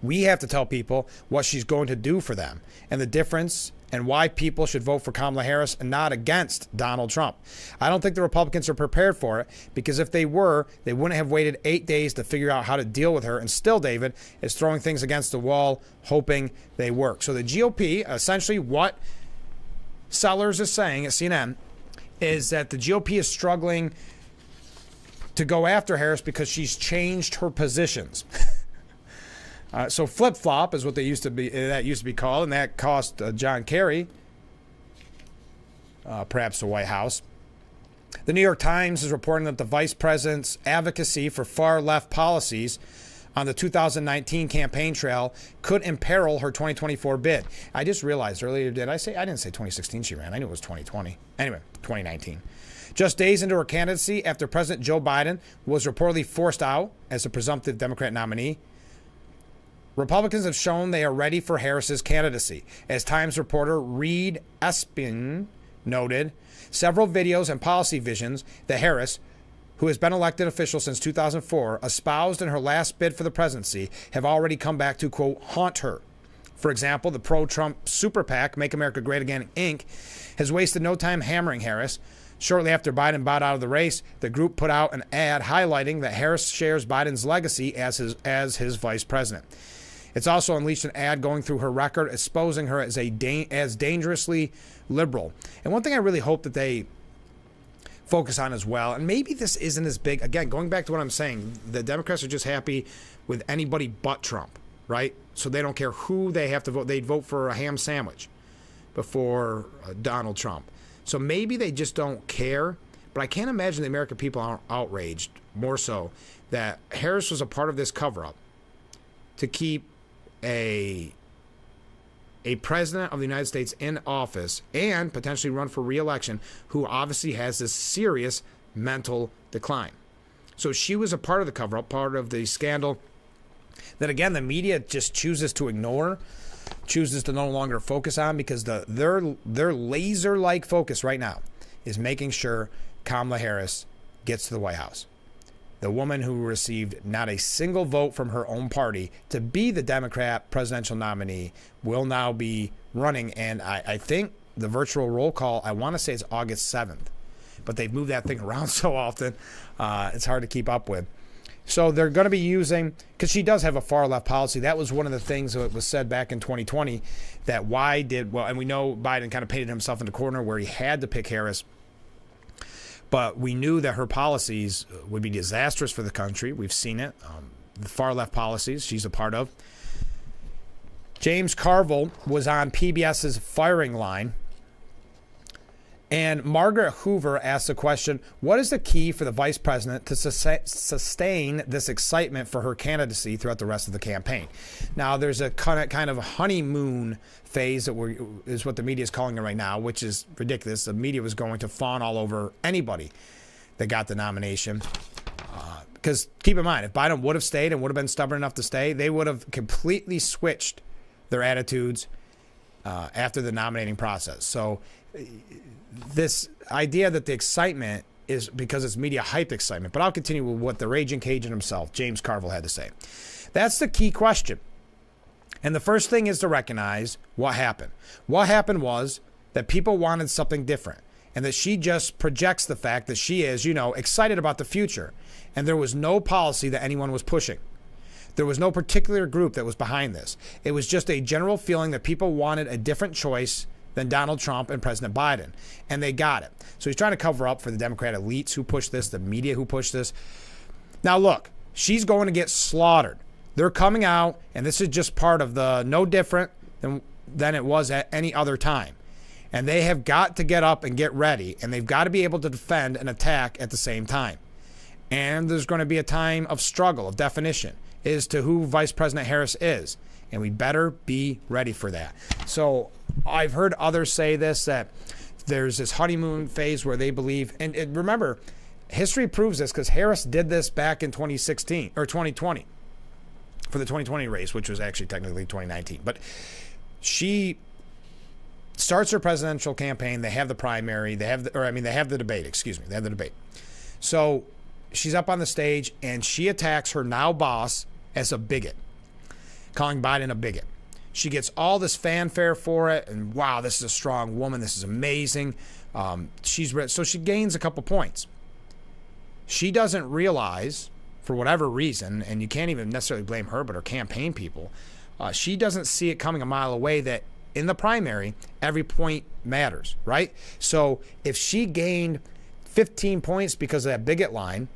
We have to tell people what she's going to do for them and the difference and why people should vote for Kamala Harris and not against Donald Trump. I don't think the Republicans are prepared for it because if they were, they wouldn't have waited 8 days to figure out how to deal with her. And still, David is throwing things against the wall, hoping they work. So the GOP, essentially what Sellers is saying at CNN, is that the GOP is struggling to go after Harris because she's changed her positions. So flip-flop is what used to be called, and that cost John Kerry, perhaps the White House. The New York Times is reporting that the vice president's advocacy for far-left policies on the 2019 campaign trail could imperil her 2024 bid. I just realized earlier, I didn't say 2016 she ran. I knew it was 2020. Anyway, 2019. Just days into her candidacy after President Joe Biden was reportedly forced out as a presumptive Democrat nominee, Republicans have shown they are ready for Harris's candidacy. As Times reporter Reed Espin noted, several videos and policy visions that Harris, who has been elected official since 2004, espoused in her last bid for the presidency, have already come back to, quote, haunt her. For example, the pro-Trump super PAC, Make America Great Again, Inc., has wasted no time hammering Harris. Shortly after Biden bowed out of the race, the group put out an ad highlighting that Harris shares Biden's legacy as his vice president. It's also unleashed an ad going through her record, exposing her as dangerously liberal. And one thing I really hope that they focus on as well, and maybe this isn't as big, again, going back to what I'm saying, the Democrats are just happy with anybody but Trump, right? So they don't care who they have to vote. They'd vote for a ham sandwich before Donald Trump. So maybe they just don't care. But I can't imagine the American people are outraged, more so, that Harris was a part of this cover-up to keep a president of the United States in office and potentially run for re-election who obviously has this serious mental decline. So she was a part of the cover-up, part of the scandal that, again, the media just chooses to ignore, chooses to no longer focus on, because their laser-like focus right now is making sure Kamala Harris gets to the White House. The woman who received not a single vote from her own party to be the Democrat presidential nominee will now be running. And I think the virtual roll call, I want to say it's August 7th. But they've moved that thing around so often, it's hard to keep up with. So they're going to be using, because she does have a far left policy. That was one of the things that was said back in 2020 that and we know Biden kind of painted himself in the corner where he had to pick Harris. But we knew that her policies would be disastrous for the country. We've seen it. The far left policies she's a part of. James Carville was on PBS's firing line. And Margaret Hoover asked the question, what is the key for the vice president to sustain this excitement for her candidacy throughout the rest of the campaign? Now, there's a kind of honeymoon phase that is what the media is calling it right now, which is ridiculous. The media was going to fawn all over anybody that got the nomination. Because keep in mind, if Biden would have stayed and would have been stubborn enough to stay, they would have completely switched their attitudes after the nominating process. So this idea that the excitement is because it's media hyped excitement. But I'll continue with what the raging Cajun himself, James Carville, had to say. That's the key question. And the first thing is to recognize what happened. What happened was that people wanted something different, and that she just projects the fact that she is, excited about the future. And there was no policy that anyone was pushing. There was no particular group that was behind this. It was just a general feeling that people wanted a different choice than Donald Trump and President Biden. And they got it. So he's trying to cover up for the Democrat elites who pushed this, the media who pushed this. Now, look, she's going to get slaughtered. They're coming out, and this is just part of the no different than it was at any other time. And they have got to get up and get ready, and they've got to be able to defend and attack at the same time. And there's going to be a time of struggle, of definition, as to who Vice President Harris is. And we better be ready for that. So I've heard others say this, that there's this honeymoon phase where they believe, and remember, history proves this because Harris did this back in 2016 or 2020 for the 2020 race, which was actually technically 2019. But she starts her presidential campaign. They have the primary. They have the debate. Excuse me. They have the debate. So she's up on the stage and she attacks her now boss as a bigot, calling Biden a bigot. She gets all this fanfare for it, and wow, this is a strong woman. This is amazing. So she gains a couple points. She doesn't realize, for whatever reason, and you can't even necessarily blame her, but her campaign people, she doesn't see it coming a mile away that in the primary, every point matters, right? So if she gained 15 points because of that bigot line,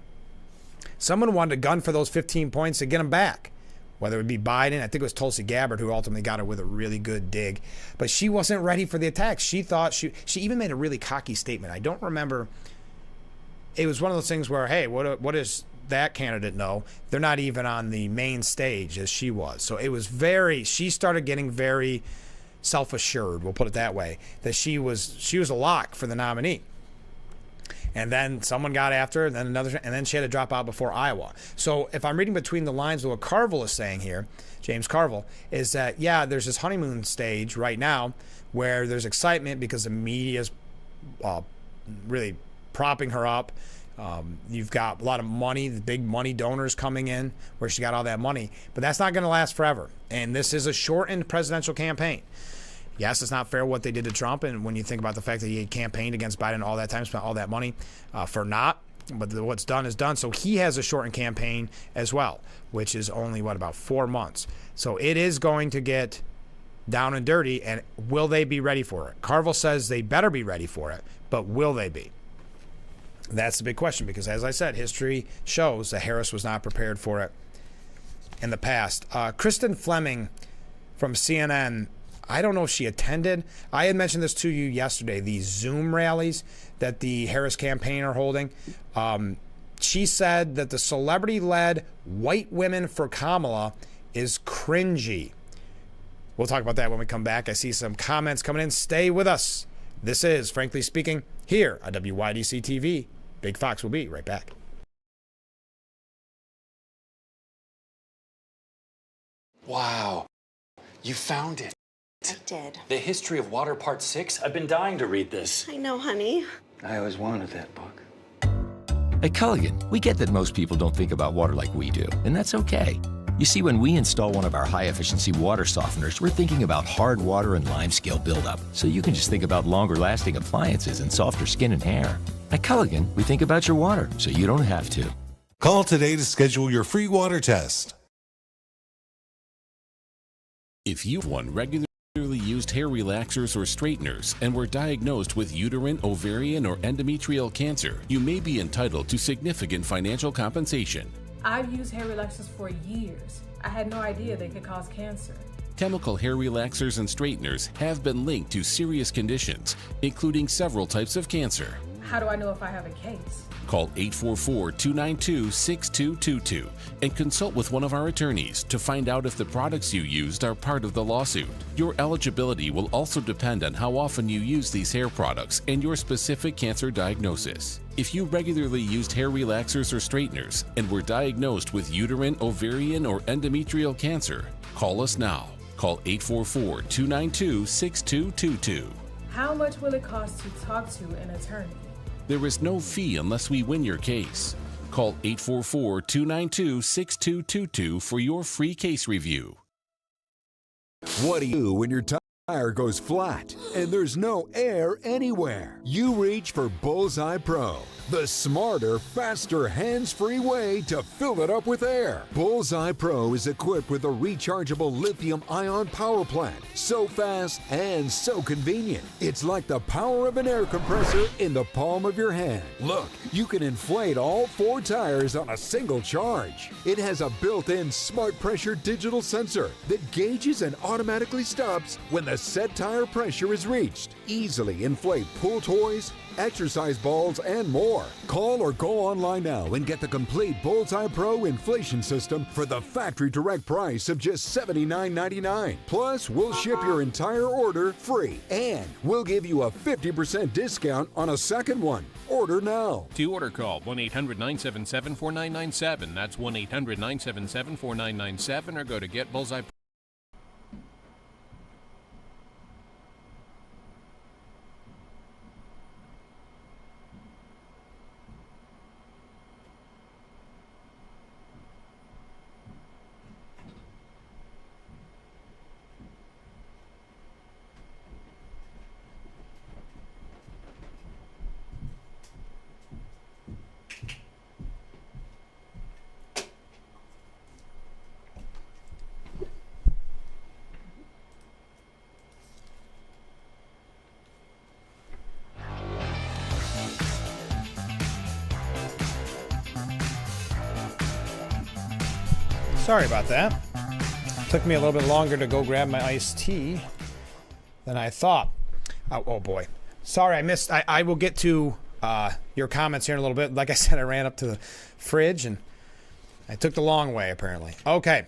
someone wanted to gun for those 15 points to get them back. Whether it would be Biden, I think it was Tulsi Gabbard who ultimately got her with a really good dig. But she wasn't ready for the attack. She thought she even made a really cocky statement. I don't remember. It was one of those things where, hey, what does that candidate know? They're not even on the main stage as she was. So it was she started getting very self-assured, we'll put it that way, that she was a lock for the nominee. And then someone got after her, and then another, and then she had to drop out before Iowa. So if I'm reading between the lines of what Carville is saying here, James Carville, is that, yeah, there's this honeymoon stage right now where there's excitement because the media's really propping her up. You've got a lot of money, the big money donors coming in where she got all that money. But that's not going to last forever. And this is a shortened presidential campaign. Yes, it's not fair what they did to Trump, and when you think about the fact that he had campaigned against Biden all that time, spent all that money for not, but what's done is done. So he has a shortened campaign as well, which is only, about 4 months. So it is going to get down and dirty, and will they be ready for it? Carville says they better be ready for it, but will they be? That's the big question, because as I said, history shows that Harris was not prepared for it in the past. Kristen Fleming from CNN, I don't know if she attended. I had mentioned this to you yesterday, these Zoom rallies that the Harris campaign are holding. She said that the celebrity-led White Women for Kamala is cringy. We'll talk about that when we come back. I see some comments coming in. Stay with us. This is Frankly Speaking here on WYDC TV. Big Fox will be right back. Wow. You found it. I did. The History of Water Part 6? I've been dying to read this. I know, honey. I always wanted that book. At Culligan, we get that most people don't think about water like we do, and that's okay. You see, when we install one of our high-efficiency water softeners, we're thinking about hard water and limescale buildup, so you can just think about longer-lasting appliances and softer skin and hair. At Culligan, we think about your water, so you don't have to. Call today to schedule your free water test. If you've won regularly used hair relaxers or straighteners and were diagnosed with uterine, ovarian, or endometrial cancer, you may be entitled to significant financial compensation. I've used hair relaxers for years. I had no idea they could cause cancer. Chemical hair relaxers and straighteners have been linked to serious conditions, including several types of cancer. How do I know if I have a case? Call 844-292-6222 and consult with one of our attorneys to find out if the products you used are part of the lawsuit. Your eligibility will also depend on how often you use these hair products and your specific cancer diagnosis. If you regularly used hair relaxers or straighteners and were diagnosed with uterine, ovarian, or endometrial cancer, call us now. Call 844-292-6222. How much will it cost to talk to an attorney? There is no fee unless we win your case. Call 844-292-6222 for your free case review. What do you do when your tire goes flat and there's no air anywhere? You reach for Bullseye Pro, the smarter, faster, hands-free way to fill it up with air. Bullseye Pro is equipped with a rechargeable lithium-ion power plant. So fast and so convenient. It's like the power of an air compressor in the palm of your hand. Look, you can inflate all 4 tires on a single charge. It has a built-in smart pressure digital sensor that gauges and automatically stops when the set tire pressure is reached. Easily inflate pool toys, exercise balls, and more. Call or go online now and get the complete Bullseye Pro inflation system for the factory direct price of just $79.99. Plus, we'll ship your entire order free, and we'll give you a 50% discount on a second one. Order now. To order, call 1-800-977-4997. That's 1-800-977-4997, or go to GetBullseye. Sorry about that. Took me a little bit longer to go grab my iced tea than I thought. Oh boy. Sorry, I missed. I will get to your comments here in a little bit. Like I said, I ran up to the fridge and I took the long way, apparently. Okay.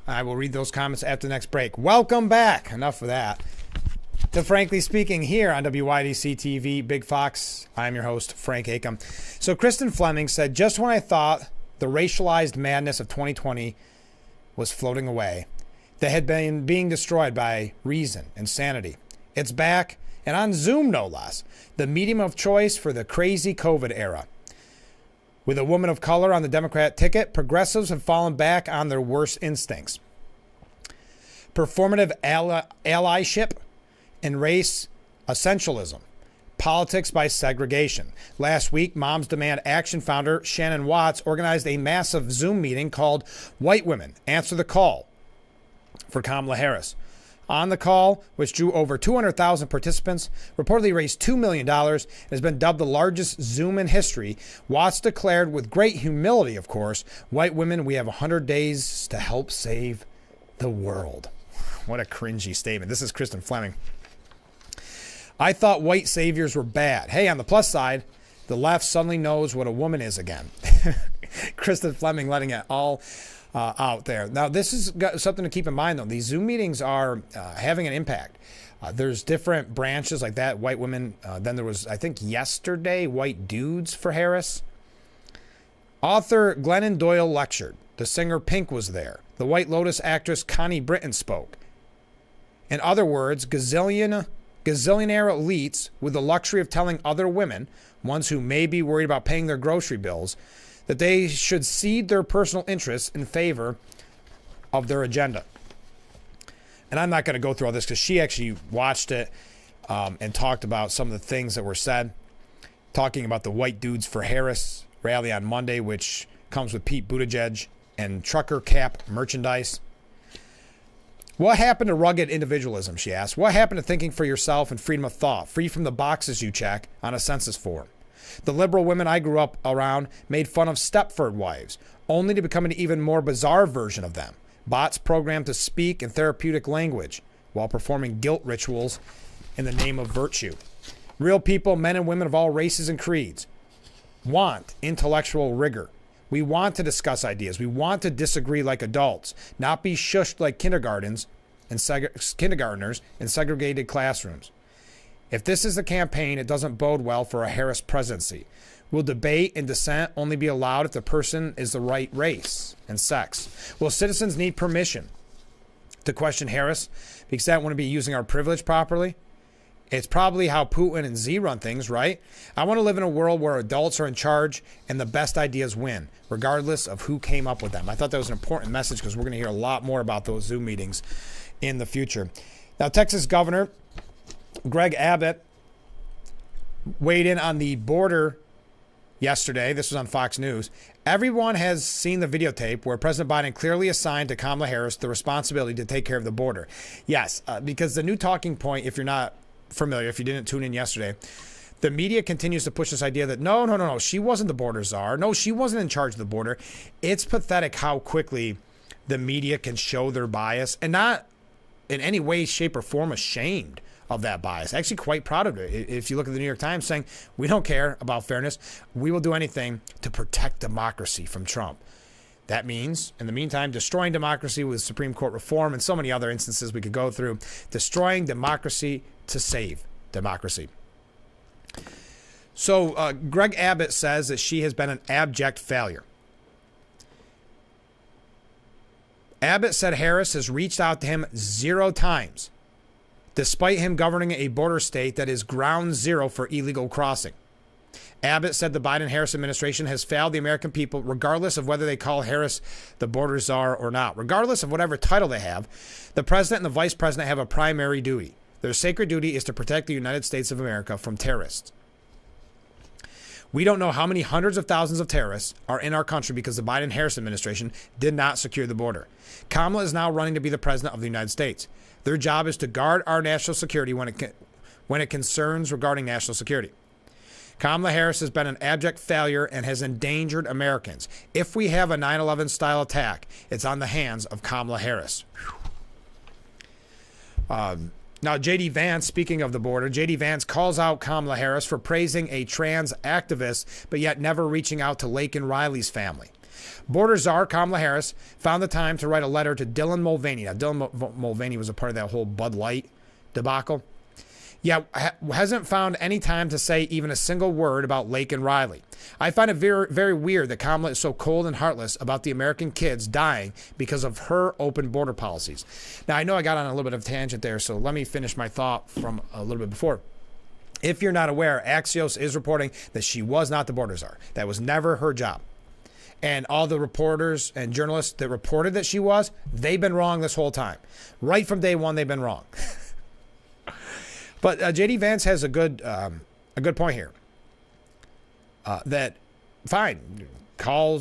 I will read those comments after the next break. Welcome back. Enough of that. To Frankly Speaking here on WYDC TV, Big Fox. I'm your host, Frank Acom. So Kristen Fleming said, just when I thought the racialized madness of 2020 was floating away, that had been being destroyed by reason and sanity, it's back, and on Zoom no less, the medium of choice for the crazy COVID era. With a woman of color on the Democrat ticket, progressives have fallen back on their worst instincts. Performative allyship and race essentialism. Politics by segregation. Last week, Moms Demand Action founder Shannon Watts organized a massive Zoom meeting called White Women Answer the Call for Kamala Harris. on the call, which drew over 200,000 participants, reportedly raised $2 million, and has been dubbed the largest Zoom in history. Watts declared, with great humility, of course, white women, we have 100 days to help save the world. What a cringy statement. This is Kristen Fleming. I thought white saviors were bad. Hey, on the plus side, the left suddenly knows what a woman is again. Kristen Fleming letting it all out there. Now, this is something to keep in mind, though. These Zoom meetings are having an impact. There's different branches like that, white women. Then there was, I think, yesterday, white dudes for Harris. Author Glennon Doyle lectured. The singer Pink was there. The White Lotus actress Connie Britton spoke. In other words, gazillionaire elites with the luxury of telling other women, ones who may be worried about paying their grocery bills, that they should cede their personal interests in favor of their agenda. And I'm not going to go through all this because she actually watched it and talked about some of the things that were said, talking about the White Dudes for Harris rally on Monday, which comes with Pete Buttigieg and trucker cap merchandise. What happened to rugged individualism, she asked. What happened to thinking for yourself and freedom of thought, free from the boxes you check on a census form? The liberal women I grew up around made fun of Stepford wives, only to become an even more bizarre version of them. Bots programmed to speak in therapeutic language while performing guilt rituals in the name of virtue. Real people, men and women of all races and creeds, want intellectual rigor. We want to discuss ideas. We want to disagree like adults, not be shushed like kindergartners in segregated classrooms. If this is the campaign, it doesn't bode well for a Harris presidency. Will debate and dissent only be allowed if the person is the right race and sex? Will citizens need permission to question Harris because that wouldn't be using our privilege properly? It's probably how Putin and Z run things, right? I want to live in a world where adults are in charge and the best ideas win, regardless of who came up with them. I thought that was an important message because we're going to hear a lot more about those Zoom meetings in the future. Now, Texas Governor Greg Abbott weighed in on the border yesterday. This was on Fox News. Everyone has seen the videotape where President Biden clearly assigned to Kamala Harris the responsibility to take care of the border. Yes, because the new talking point, if you're not familiar, if you didn't tune in yesterday, the media continues to push this idea that no, she wasn't the border czar. No, she wasn't in charge of the border. It's pathetic how quickly the media can show their bias and not in any way, shape, or form ashamed of that bias. Actually quite proud of it. If you look at the New York Times saying, we don't care about fairness. We will do anything to protect democracy from Trump. That means, in the meantime, destroying democracy with Supreme Court reform and so many other instances we could go through. Destroying democracy to save democracy. So Greg Abbott says that she has been an abject failure. Abbott said Harris has reached out to him 0 times, despite him governing a border state that is ground zero for illegal crossing. Abbott said the Biden-Harris administration has failed the American people, regardless of whether they call Harris the border czar or not. Regardless of whatever title they have, the president and the vice president have a primary duty. Their sacred duty is to protect the United States of America from terrorists. We don't know how many hundreds of thousands of terrorists are in our country because the Biden-Harris administration did not secure the border. Kamala is now running to be the president of the United States. Their job is to guard our national security when it concerns regarding national security. Kamala Harris has been an abject failure and has endangered Americans. If we have a 9/11 style attack, it's on the hands of Kamala Harris. Now, J.D. Vance, speaking of the border, J.D. Vance calls out Kamala Harris for praising a trans activist, but yet never reaching out to Laken Riley's family. Border czar Kamala Harris found the time to write a letter to Dylan Mulvaney. Now, Dylan Mulvaney was a part of that whole Bud Light debacle. Yet hasn't found any time to say even a single word about Laken Riley. I find it very, very weird that Kamala is so cold and heartless about the American kids dying because of her open border policies. Now, I know I got on a little bit of a tangent there, so let me finish my thought from a little bit before. If you're not aware, Axios is reporting that she was not the border czar. That was never her job. And all the reporters and journalists that reported that she was, they've been wrong this whole time. Right from day one, they've been wrong. But J.D. Vance has a good point here. That fine, call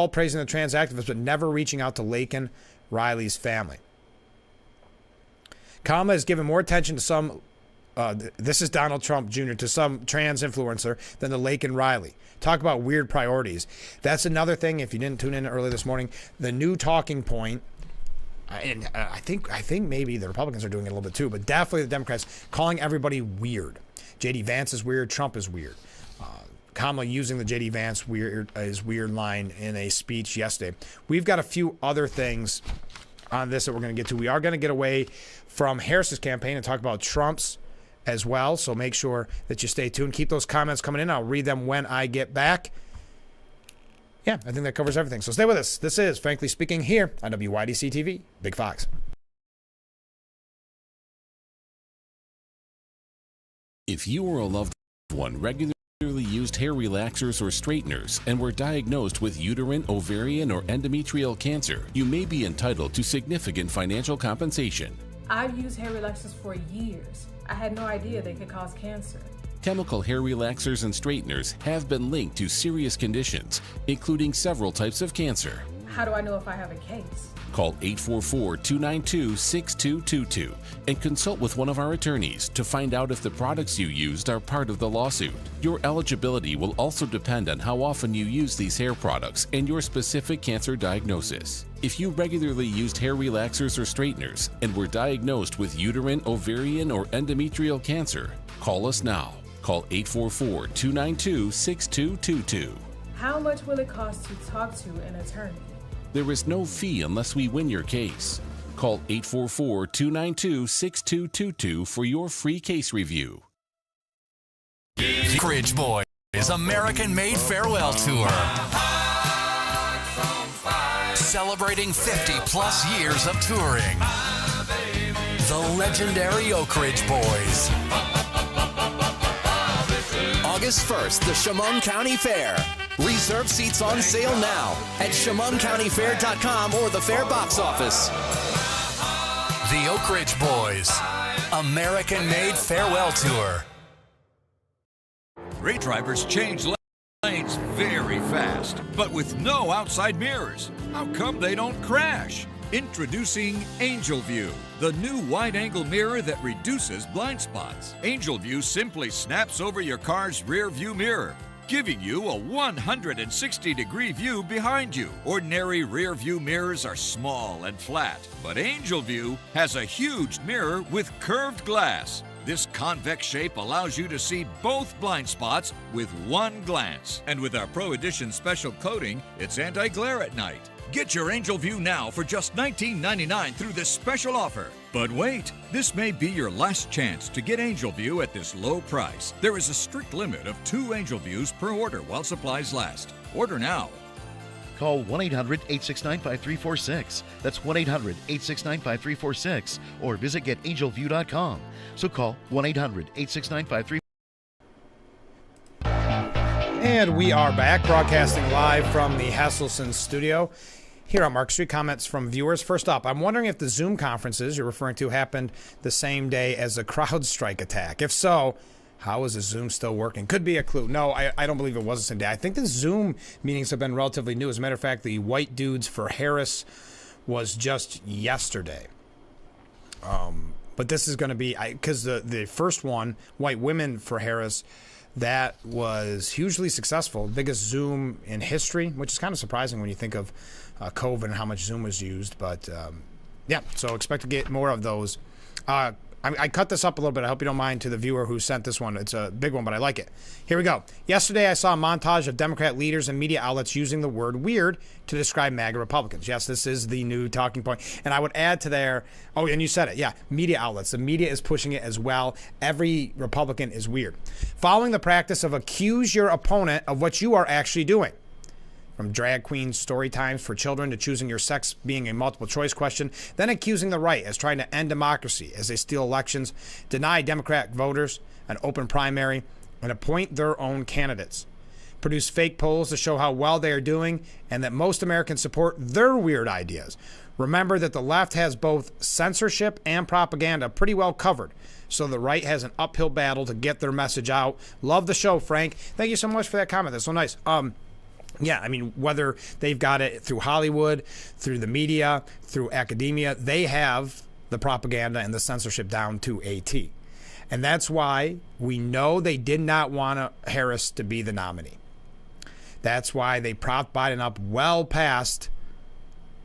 praising the trans activist, but never reaching out to Laken Riley's family. Kamala has given more attention to some, this is Donald Trump Jr., to some trans influencer than the Lake and Riley. Talk about weird priorities. That's another thing, if you didn't tune in early this morning, the new talking point, and I think maybe the Republicans are doing it a little bit too, but definitely the Democrats calling everybody weird. J.D. Vance is weird. Trump is weird. Kamala using the J.D. Vance weird line in a speech yesterday. We've got a few other things on this that we're going to get to. We are going to get away from Harris's campaign and talk about Trump's as well, so make sure that you stay tuned. Keep those comments coming in. I'll read them when I get back. Yeah, I think that covers everything. So stay with us. This is Frankly Speaking here on WYDC TV, Big Fox. If you or a loved one regularly used hair relaxers or straighteners and were diagnosed with uterine, ovarian, or endometrial cancer, you may be entitled to significant financial compensation. I've used hair relaxers for years. I had no idea they could cause cancer. Chemical hair relaxers and straighteners have been linked to serious conditions, including several types of cancer. How do I know if I have a case? Call 844-292-6222 and consult with one of our attorneys to find out if the products you used are part of the lawsuit. Your eligibility will also depend on how often you use these hair products and your specific cancer diagnosis. If you regularly used hair relaxers or straighteners and were diagnosed with uterine, ovarian, or endometrial cancer, call us now. Call 844-292-6222. How much will it cost to talk to an attorney? There is no fee unless we win your case. Call 844-292-6222 for your free case review. Oak Boys American-made farewell tour. Celebrating 50-plus years of touring. The legendary Oak Ridge Boys. August 1st, the Chemung County Fair. Reserve seats on sale now at ChemungCountyFair.com or the Fair box office. The Oak Ridge Boys, American-made farewell tour. Great drivers change lanes very fast, but with no outside mirrors. How come they don't crash? Introducing Angel View, the new wide-angle mirror that reduces blind spots. Angel View simply snaps over your car's rear view mirror, giving you a 160-degree view behind you. Ordinary rear view mirrors are small and flat, but Angel View has a huge mirror with curved glass. This convex shape allows you to see both blind spots with one glance. And with our Pro Edition special coating, it's anti-glare at night. Get your Angel View now for just $19.99 through this special offer. But wait, this may be your last chance to get Angel View at this low price. There is a strict limit of 2 Angel Views per order while supplies last. Order now. Call 1-800-869-5346. That's 1-800-869-5346. Or visit getangelview.com. So call 1-800-869-5346. And we are back, broadcasting live from the Hasselson studio here on Mark Street. Comments from viewers. First up, I'm wondering if the Zoom conferences you're referring to happened the same day as the CrowdStrike attack. If so, how is the Zoom still working? Could be a clue. No, I don't believe it was the same day. I think the Zoom meetings have been relatively new. As a matter of fact, the White Dudes for Harris was just yesterday. But this is going to be, because the first one, White Women for Harris, that was hugely successful, biggest Zoom in history, which is kind of surprising when you think of COVID and how much Zoom was used. But yeah, so expect to get more of those. I cut this up a little bit. I hope you don't mind to the viewer who sent this one. It's a big one, but I like it. Here we go. Yesterday, I saw a montage of Democrat leaders and media outlets using the word weird to describe MAGA Republicans. Yes, this is the new talking point. And I would add to there, oh, and you said it, yeah, media outlets. The media is pushing it as well. Every Republican is weird. Following the practice of accuse your opponent of what you are actually doing. From drag queen story times for children to choosing your sex being a multiple choice question, then accusing the right as trying to end democracy as they steal elections, deny Democrat voters an open primary, and appoint their own candidates. Produce fake polls to show how well they are doing and that most Americans support their weird ideas. Remember that the left has both censorship and propaganda pretty well covered, so the right has an uphill battle to get their message out. Love the show, Frank. Thank you so much for that comment. That's so nice. Yeah, I mean, whether they've got it through Hollywood, through the media, through academia, they have the propaganda and the censorship down to a T. And that's why we know they did not want Harris to be the nominee. That's why they propped Biden up well past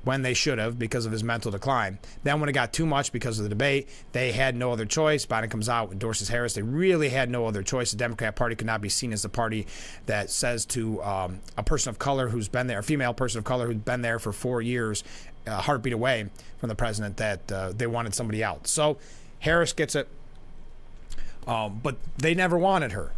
when they should have because of his mental decline. Then when it got too much because of the debate, they had no other choice. Biden comes out, endorses Harris. They really had no other choice. The Democrat Party could not be seen as the party that says to a person of color who's been there, a female person of color who's been there for 4 years, a heartbeat away from the president, that they wanted somebody else. So Harris gets it, but they never wanted her.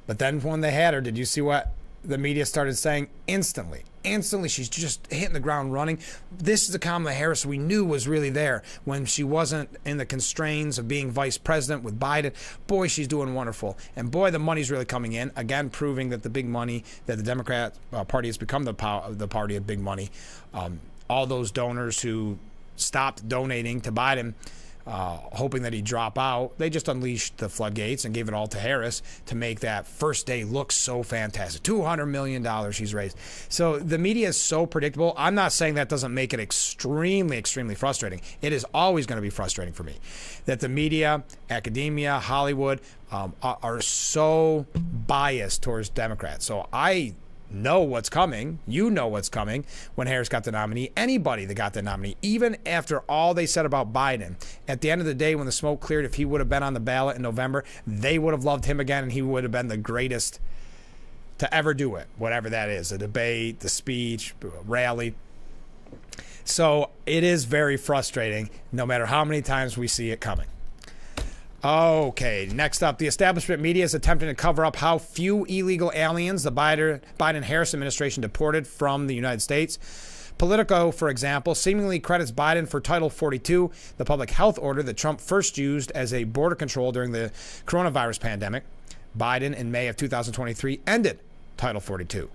But then when they had her, did you see what the media started saying? Instantly, she's just hitting the ground running. This is the Kamala Harris we knew was really there when she wasn't in the constraints of being vice president with Biden. Boy, she's doing wonderful. And boy, the money's really coming in. Again, proving that the big money, that the Democrat Party has become the party of big money. All those donors who stopped donating to Biden, hoping that he'd drop out, they just unleashed the floodgates and gave it all to Harris to make that first day look so fantastic. $200 million she's raised. So the media is so predictable. I'm not saying that doesn't make it extremely, extremely frustrating. It is always going to be frustrating for me that the media, academia, Hollywood are so biased towards Democrats. So I know what's coming. You know what's coming when Harris got the nominee. Anybody that got the nominee, even after all they said about Biden, at the end of the day, when the smoke cleared, if he would have been on the ballot in November, they would have loved him again, and he would have been the greatest to ever do it, whatever that is, a debate, the speech, rally. So it is very frustrating, no matter how many times we see it coming. Okay, next up, the establishment media is attempting to cover up how few illegal aliens the Biden-Harris administration deported from the United States. Politico, for example, seemingly credits Biden for Title 42, the public health order that Trump first used as a border control during the coronavirus pandemic. Biden, in May of 2023, ended Title 42.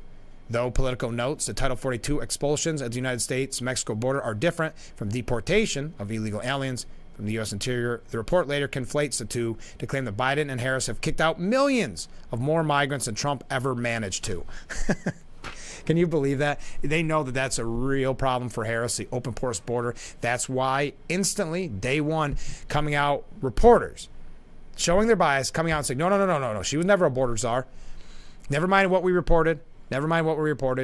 Though Politico notes that Title 42 expulsions at the United States-Mexico border are different from deportation of illegal aliens from the U.S. Interior, the report later conflates the two to claim that Biden and Harris have kicked out millions of more migrants than Trump ever managed to. Can you believe that? They know that that's a real problem for Harris, the open porous border. That's why instantly, day one, coming out, reporters showing their bias, coming out and saying, no, she was never a border czar. Never mind what we reported.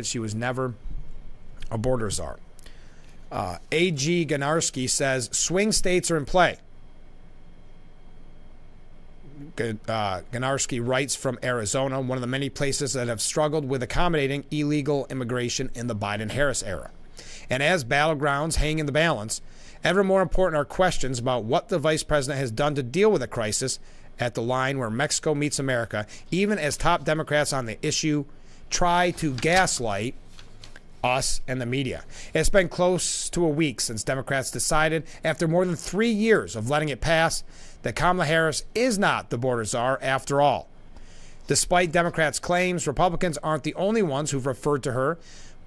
She was never a border czar. A.G. Ganarski says swing states are in play. Ganarski writes from Arizona, one of the many places that have struggled with accommodating illegal immigration in the Biden-Harris era. And as battlegrounds hang in the balance, ever more important are questions about what the vice president has done to deal with the crisis at the line where Mexico meets America, even as top Democrats on the issue try to gaslight us and the media. It's been close to a week since Democrats decided, after more than 3 years of letting it pass, that Kamala Harris is not the border czar after all. Despite Democrats' claims, Republicans aren't the only ones who've referred to her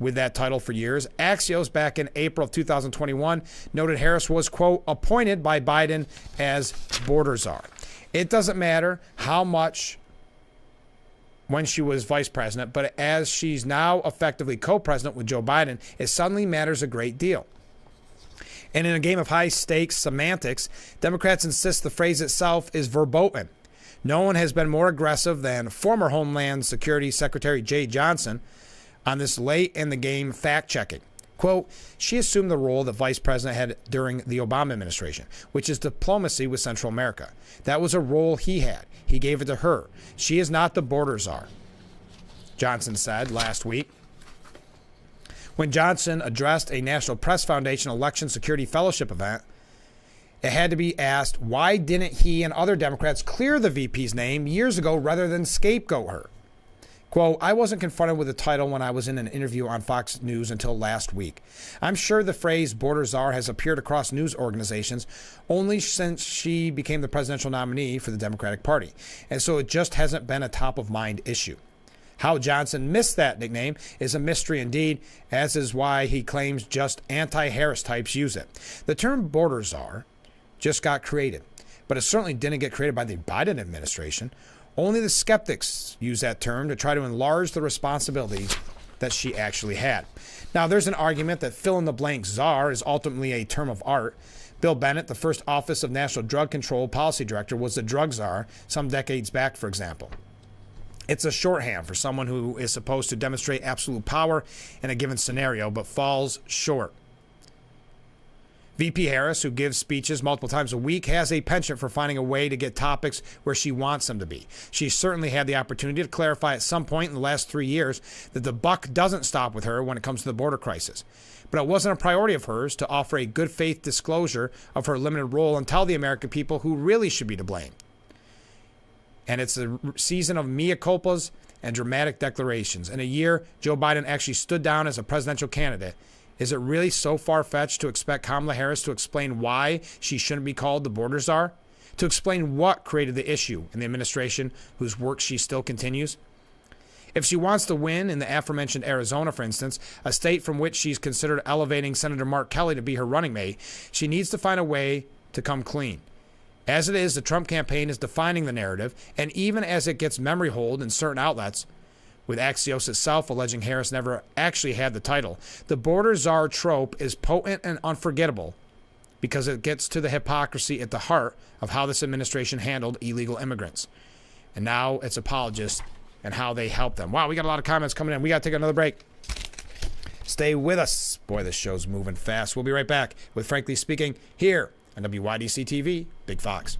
with that title for years. Axios, back in April of 2021, noted Harris was, quote, appointed by Biden as border czar. It doesn't matter how much when she was vice president, but as she's now effectively co-president with Joe Biden, it suddenly matters a great deal. And in a game of high-stakes semantics, Democrats insist the phrase itself is verboten. No one has been more aggressive than former Homeland Security Secretary Jay Johnson on this late-in-the-game fact-checking. Quote, she assumed the role that vice president had during the Obama administration, which is diplomacy with Central America. That was a role he had. He gave it to her. She is not the border czar, Johnson said last week. When Johnson addressed a National Press Foundation Election Security Fellowship event, it had to be asked, why didn't he and other Democrats clear the VP's name years ago rather than scapegoat her? Quote, I wasn't confronted with the title when I was in an interview on Fox News until last week. I'm sure the phrase border czar has appeared across news organizations only since she became the presidential nominee for the Democratic Party. And so it just hasn't been a top-of-mind issue. How Johnson missed that nickname is a mystery indeed, as is why he claims just anti-Harris types use it. The term border czar just got created, but it certainly didn't get created by the Biden administration. Only the skeptics use that term to try to enlarge the responsibilities that she actually had. Now, there's an argument that fill-in-the-blank czar is ultimately a term of art, Bill Bennett, the first Office of National Drug Control Policy Director, was the drug czar some decades back, for example. It's a shorthand for someone who is supposed to demonstrate absolute power in a given scenario, but falls short. VP Harris, who gives speeches multiple times a week, has a penchant for finding a way to get topics where she wants them to be. She certainly had the opportunity to clarify at some point in the last 3 years that the buck doesn't stop with her when it comes to the border crisis. But it wasn't a priority of hers to offer a good faith disclosure of her limited role and tell the American people who really should be to blame. And it's a season of mea culpas and dramatic declarations. In a year, Joe Biden actually stood down as a presidential candidate. Is it really so far-fetched to expect Kamala Harris to explain why she shouldn't be called the border czar? To explain what created the issue in the administration whose work she still continues? If she wants to win in the aforementioned Arizona, for instance, a state from which she's considered elevating Senator Mark Kelly to be her running mate, she needs to find a way to come clean. As it is, the Trump campaign is defining the narrative, and even as it gets memory hold in certain outlets, with Axios itself alleging Harris never actually had the title, the border czar trope is potent and unforgettable because it gets to the hypocrisy at the heart of how this administration handled illegal immigrants. And now its apologists and how they help them. Wow, we got a lot of comments coming in. We got to take another break. Stay with us. Boy, this show's moving fast. We'll be right back with Frankly Speaking here on WYDC TV, Big Fox.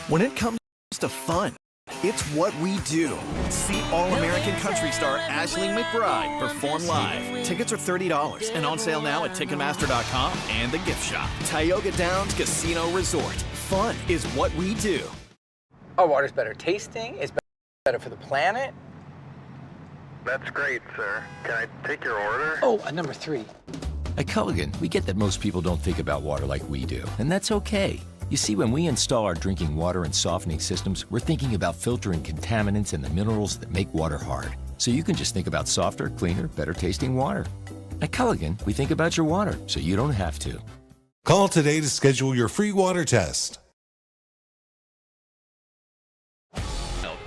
When it comes to fun, it's what we do. See All-American country star Ashley McBryde perform live. Tickets are $30 and on sale now at Ticketmaster.com and the gift shop. Tioga Downs Casino Resort. Fun is what we do. Our water's better tasting, it's better for the planet. That's great, sir. Can I take your order? Oh, number 3. At Culligan, we get that most people don't think about water like we do, and that's okay. You see, when we install our drinking water and softening systems, we're thinking about filtering contaminants and the minerals that make water hard. So you can just think about softer, cleaner, better tasting water. At Culligan, we think about your water, so you don't have to. Call today to schedule your free water test.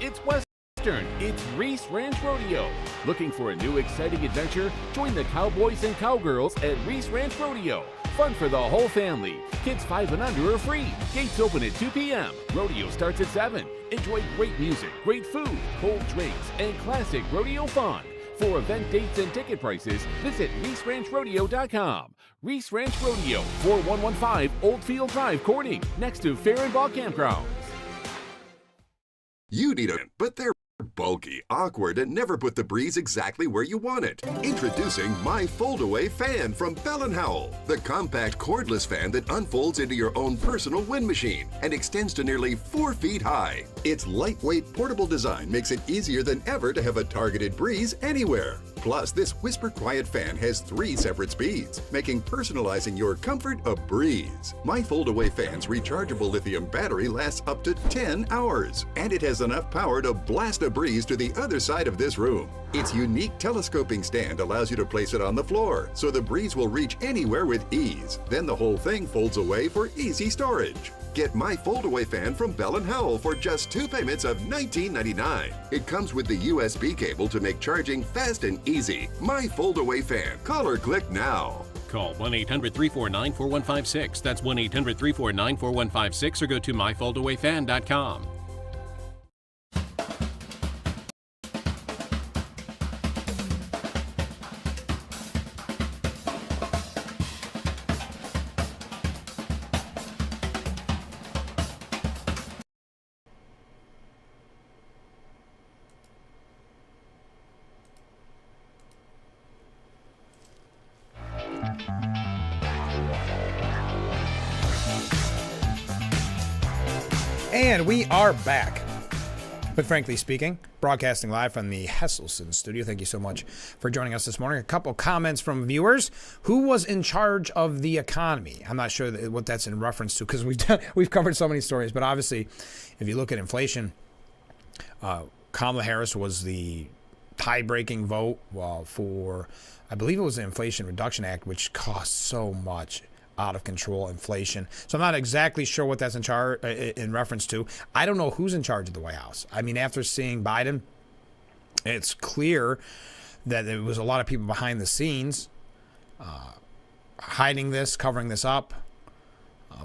It's Western. It's Reese Ranch Rodeo. Looking for a new exciting adventure? Join the cowboys and cowgirls at Reese Ranch Rodeo. Fun for the whole family. Kids 5 and under are free. Gates open at 2 p.m. Rodeo starts at 7. Enjoy great music, great food, cold drinks, and classic rodeo fun. For event dates and ticket prices, visit ReeseRanchRodeo.com. Reese Ranch Rodeo, 4115 Oldfield Drive, Corning, next to Fair and Ball Campgrounds. You need a, but they're bulky, awkward, and never put the breeze exactly where you want it. Introducing my fold-away fan from Bell & Howell, the compact cordless fan that unfolds into your own personal wind machine and extends to nearly 4 feet high. Its lightweight, portable design makes it easier than ever to have a targeted breeze anywhere. Plus, this whisper-quiet fan has 3 separate speeds, making personalizing your comfort a breeze. My fold-away fan's rechargeable lithium battery lasts up to 10 hours, and it has enough power to blast a breeze to the other side of this room. Its unique telescoping stand allows you to place it on the floor, so the breeze will reach anywhere with ease. Then the whole thing folds away for easy storage. Get my fold-away fan from Bell & Howell for just 2 payments of $19.99. It comes with the USB cable to make charging fast and easy. My fold-away fan. Call or click now. Call 1-800-349-4156. That's 1-800-349-4156 or go to myfoldawayfan.com. And we are back. But frankly speaking, broadcasting live from the Hesselson studio. Thank you so much for joining us this morning. A couple comments from viewers. Who was in charge of the economy? I'm not sure what that's in reference to because we've covered so many stories. But obviously, if you look at inflation, Kamala Harris was the tie-breaking vote for, I believe it was the Inflation Reduction Act, which cost so much. Out of control inflation. So I'm not exactly sure what that's in reference to. I don't know who's in charge of the White House. I mean, after seeing Biden, it's clear that there was a lot of people behind the scenes hiding this, covering this up,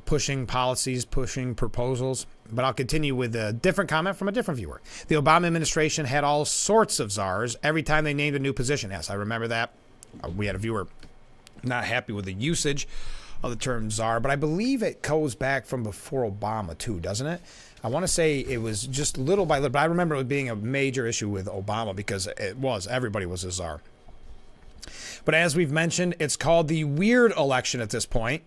pushing policies, pushing proposals. But I'll continue with a different comment from a different viewer. The Obama administration had all sorts of czars every time they named a new position. Yes, I remember that. We had a viewer not happy with the usage of the term czar, but I believe it goes back from before Obama too, doesn't it? I want to say it was just little by little, but I remember it being a major issue with Obama because everybody was a czar. But as we've mentioned, it's called the weird election at this point.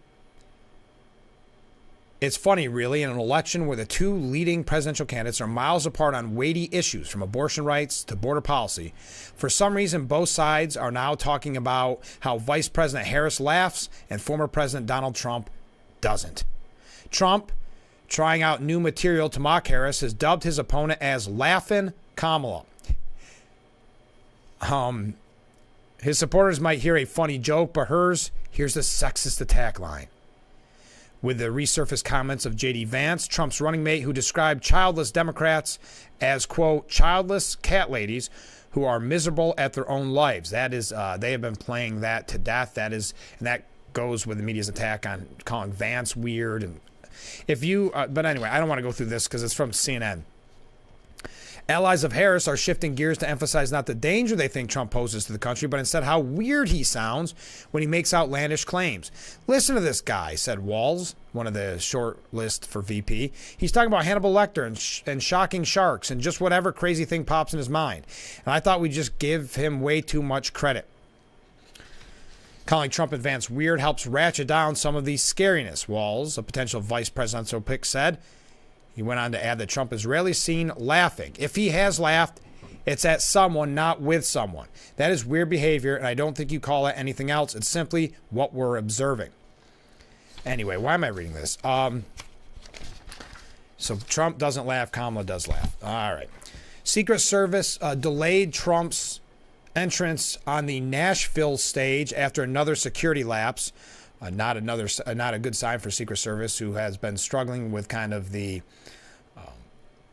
It's funny, really, in an election where the two leading presidential candidates are miles apart on weighty issues from abortion rights to border policy. For some reason, both sides are now talking about how Vice President Harris laughs and former President Donald Trump doesn't. Trump, trying out new material to mock Harris, has dubbed his opponent as Laughin' Kamala. His supporters might hear a funny joke, but here's the sexist attack line. With the resurfaced comments of J.D. Vance, Trump's running mate, who described childless Democrats as, quote, childless cat ladies who are miserable at their own lives. That is, they have been playing that to death. And that goes with the media's attack on calling Vance weird. And but anyway, I don't want to go through this because it's from CNN. Allies of Harris are shifting gears to emphasize not the danger they think Trump poses to the country, but instead how weird he sounds when he makes outlandish claims. Listen to this guy, said Walls, one of the short list for VP. He's talking about Hannibal Lecter and shocking sharks and just whatever crazy thing pops in his mind. And I thought we'd just give him way too much credit. Calling Trump and Vance weird helps ratchet down some of the scariness, Walls, a potential vice presidential pick, said. He went on to add that Trump is rarely seen laughing. If he has laughed, it's at someone, not with someone. That is weird behavior, and I don't think you call it anything else. It's simply what we're observing. Anyway, why am I reading this? So Trump doesn't laugh, Kamala does laugh. All right. Secret Service delayed Trump's entrance on the Nashville stage after another security lapse. Not a good sign for Secret Service, who has been struggling with kind of the,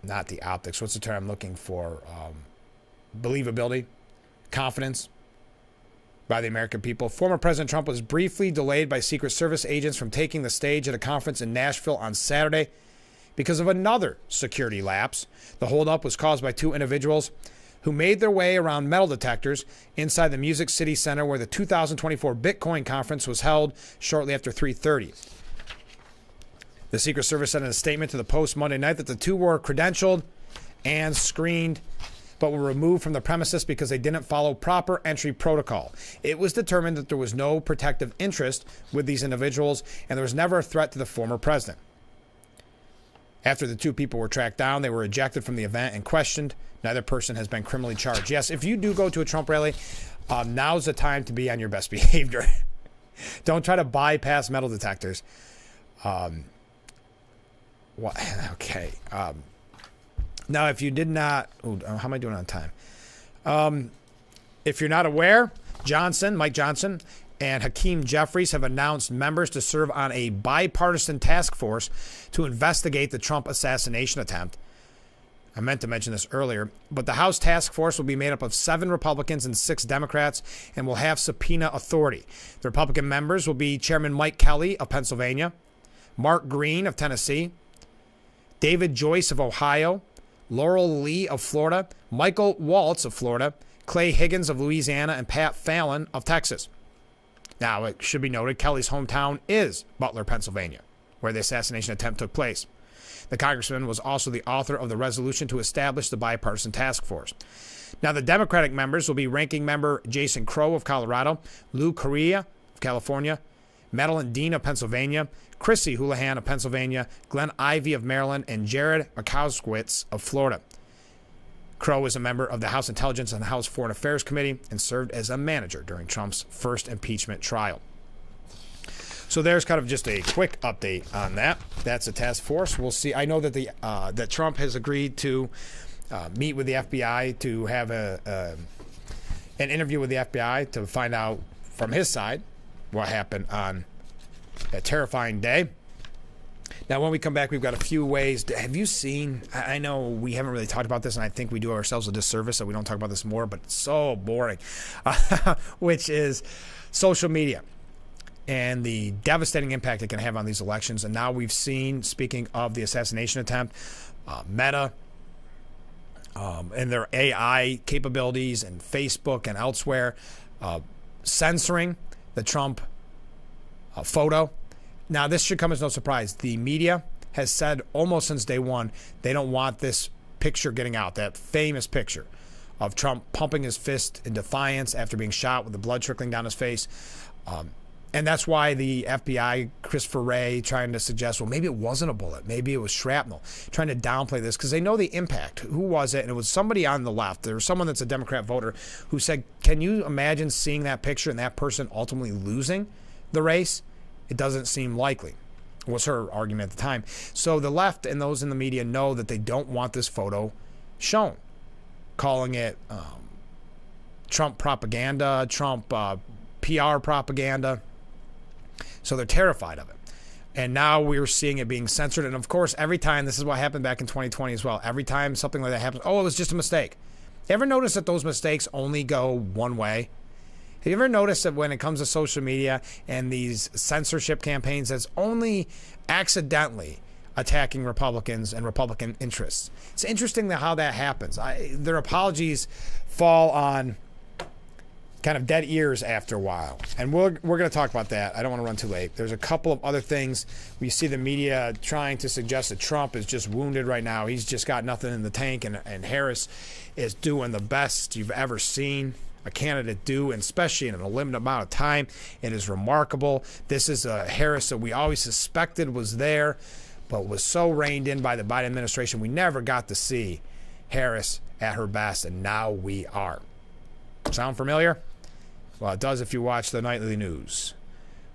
not the optics. What's the term I'm looking for? Believability, confidence by the American people. Former President Trump was briefly delayed by Secret Service agents from taking the stage at a conference in Nashville on Saturday because of another security lapse. The holdup was caused by two individuals who made their way around metal detectors inside the Music City Center where the 2024 Bitcoin conference was held shortly after 3:30. The Secret Service said in a statement to the Post Monday night that the two were credentialed and screened, but were removed from the premises because they didn't follow proper entry protocol. It was determined that there was no protective interest with these individuals, and there was never a threat to the former president. After the two people were tracked down, they were ejected from the event and questioned. Neither person has been criminally charged. Yes, if you do go to a Trump rally, now's the time to be on your best behavior. Don't try to bypass metal detectors. Okay. Now, if you did not... how am I doing on time? If you're not aware, Mike Johnson, and Hakeem Jeffries have announced members to serve on a bipartisan task force to investigate the Trump assassination attempt. I meant to mention this earlier, but the House task force will be made up of 7 Republicans and 6 Democrats and will have subpoena authority. The Republican members will be Chairman Mike Kelly of Pennsylvania, Mark Green of Tennessee, David Joyce of Ohio, Laurel Lee of Florida, Michael Waltz of Florida, Clay Higgins of Louisiana, and Pat Fallon of Texas. Now, it should be noted, Kelly's hometown is Butler, Pennsylvania, where the assassination attempt took place. The congressman was also the author of the resolution to establish the bipartisan task force. Now, the Democratic members will be Ranking Member Jason Crow of Colorado, Lou Correa of California, Madeline Dean of Pennsylvania, Chrissy Houlihan of Pennsylvania, Glenn Ivey of Maryland, and Jared Mikowicz of Florida. Crow is a member of the House Intelligence and the House Foreign Affairs Committee and served as a manager during Trump's first impeachment trial. So there's kind of just a quick update on that. That's a task force. We'll see. I know that that Trump has agreed to meet with the FBI to have an interview with the FBI to find out from his side what happened on that terrifying day. Now, when we come back, we've got a few ways. Have you seen, I know we haven't really talked about this, and I think we do ourselves a disservice that we don't talk about this more, but it's so boring, which is social media and the devastating impact it can have on these elections. And now we've seen, speaking of the assassination attempt, Meta and their AI capabilities and Facebook and elsewhere censoring the Trump photo. Now, this should come as no surprise. The media has said almost since day one they don't want this picture getting out, that famous picture of Trump pumping his fist in defiance after being shot with the blood trickling down his face. And that's why the FBI, Christopher Wray, trying to suggest, well, maybe it wasn't a bullet. Maybe it was shrapnel, trying to downplay this because they know the impact. Who was it? And it was somebody on the left. There was someone that's a Democrat voter who said, can you imagine seeing that picture and that person ultimately losing the race? It doesn't seem likely, was her argument at the time. So the left and those in the media know that they don't want this photo shown, calling it Trump propaganda, Trump PR propaganda. So they're terrified of it. And now we're seeing it being censored. And of course, every time, this is what happened back in 2020 as well, every time something like that happens, oh, it was just a mistake. Ever notice that those mistakes only go one way? Have you ever noticed that when it comes to social media and these censorship campaigns, that's only accidentally attacking Republicans and Republican interests? It's interesting how that happens. Their apologies fall on kind of dead ears after a while. And we're going to talk about that. I don't want to run too late. There's a couple of other things. We see the media trying to suggest that Trump is just wounded right now. He's just got nothing in the tank, and Harris is doing the best you've ever seen a candidate do, and especially in a limited amount of time. It is remarkable. This is a Harris that we always suspected was there, but was so reined in by the Biden administration, we never got to see Harris at her best, and now we are. Sound familiar? Well, it does if you watch the nightly news.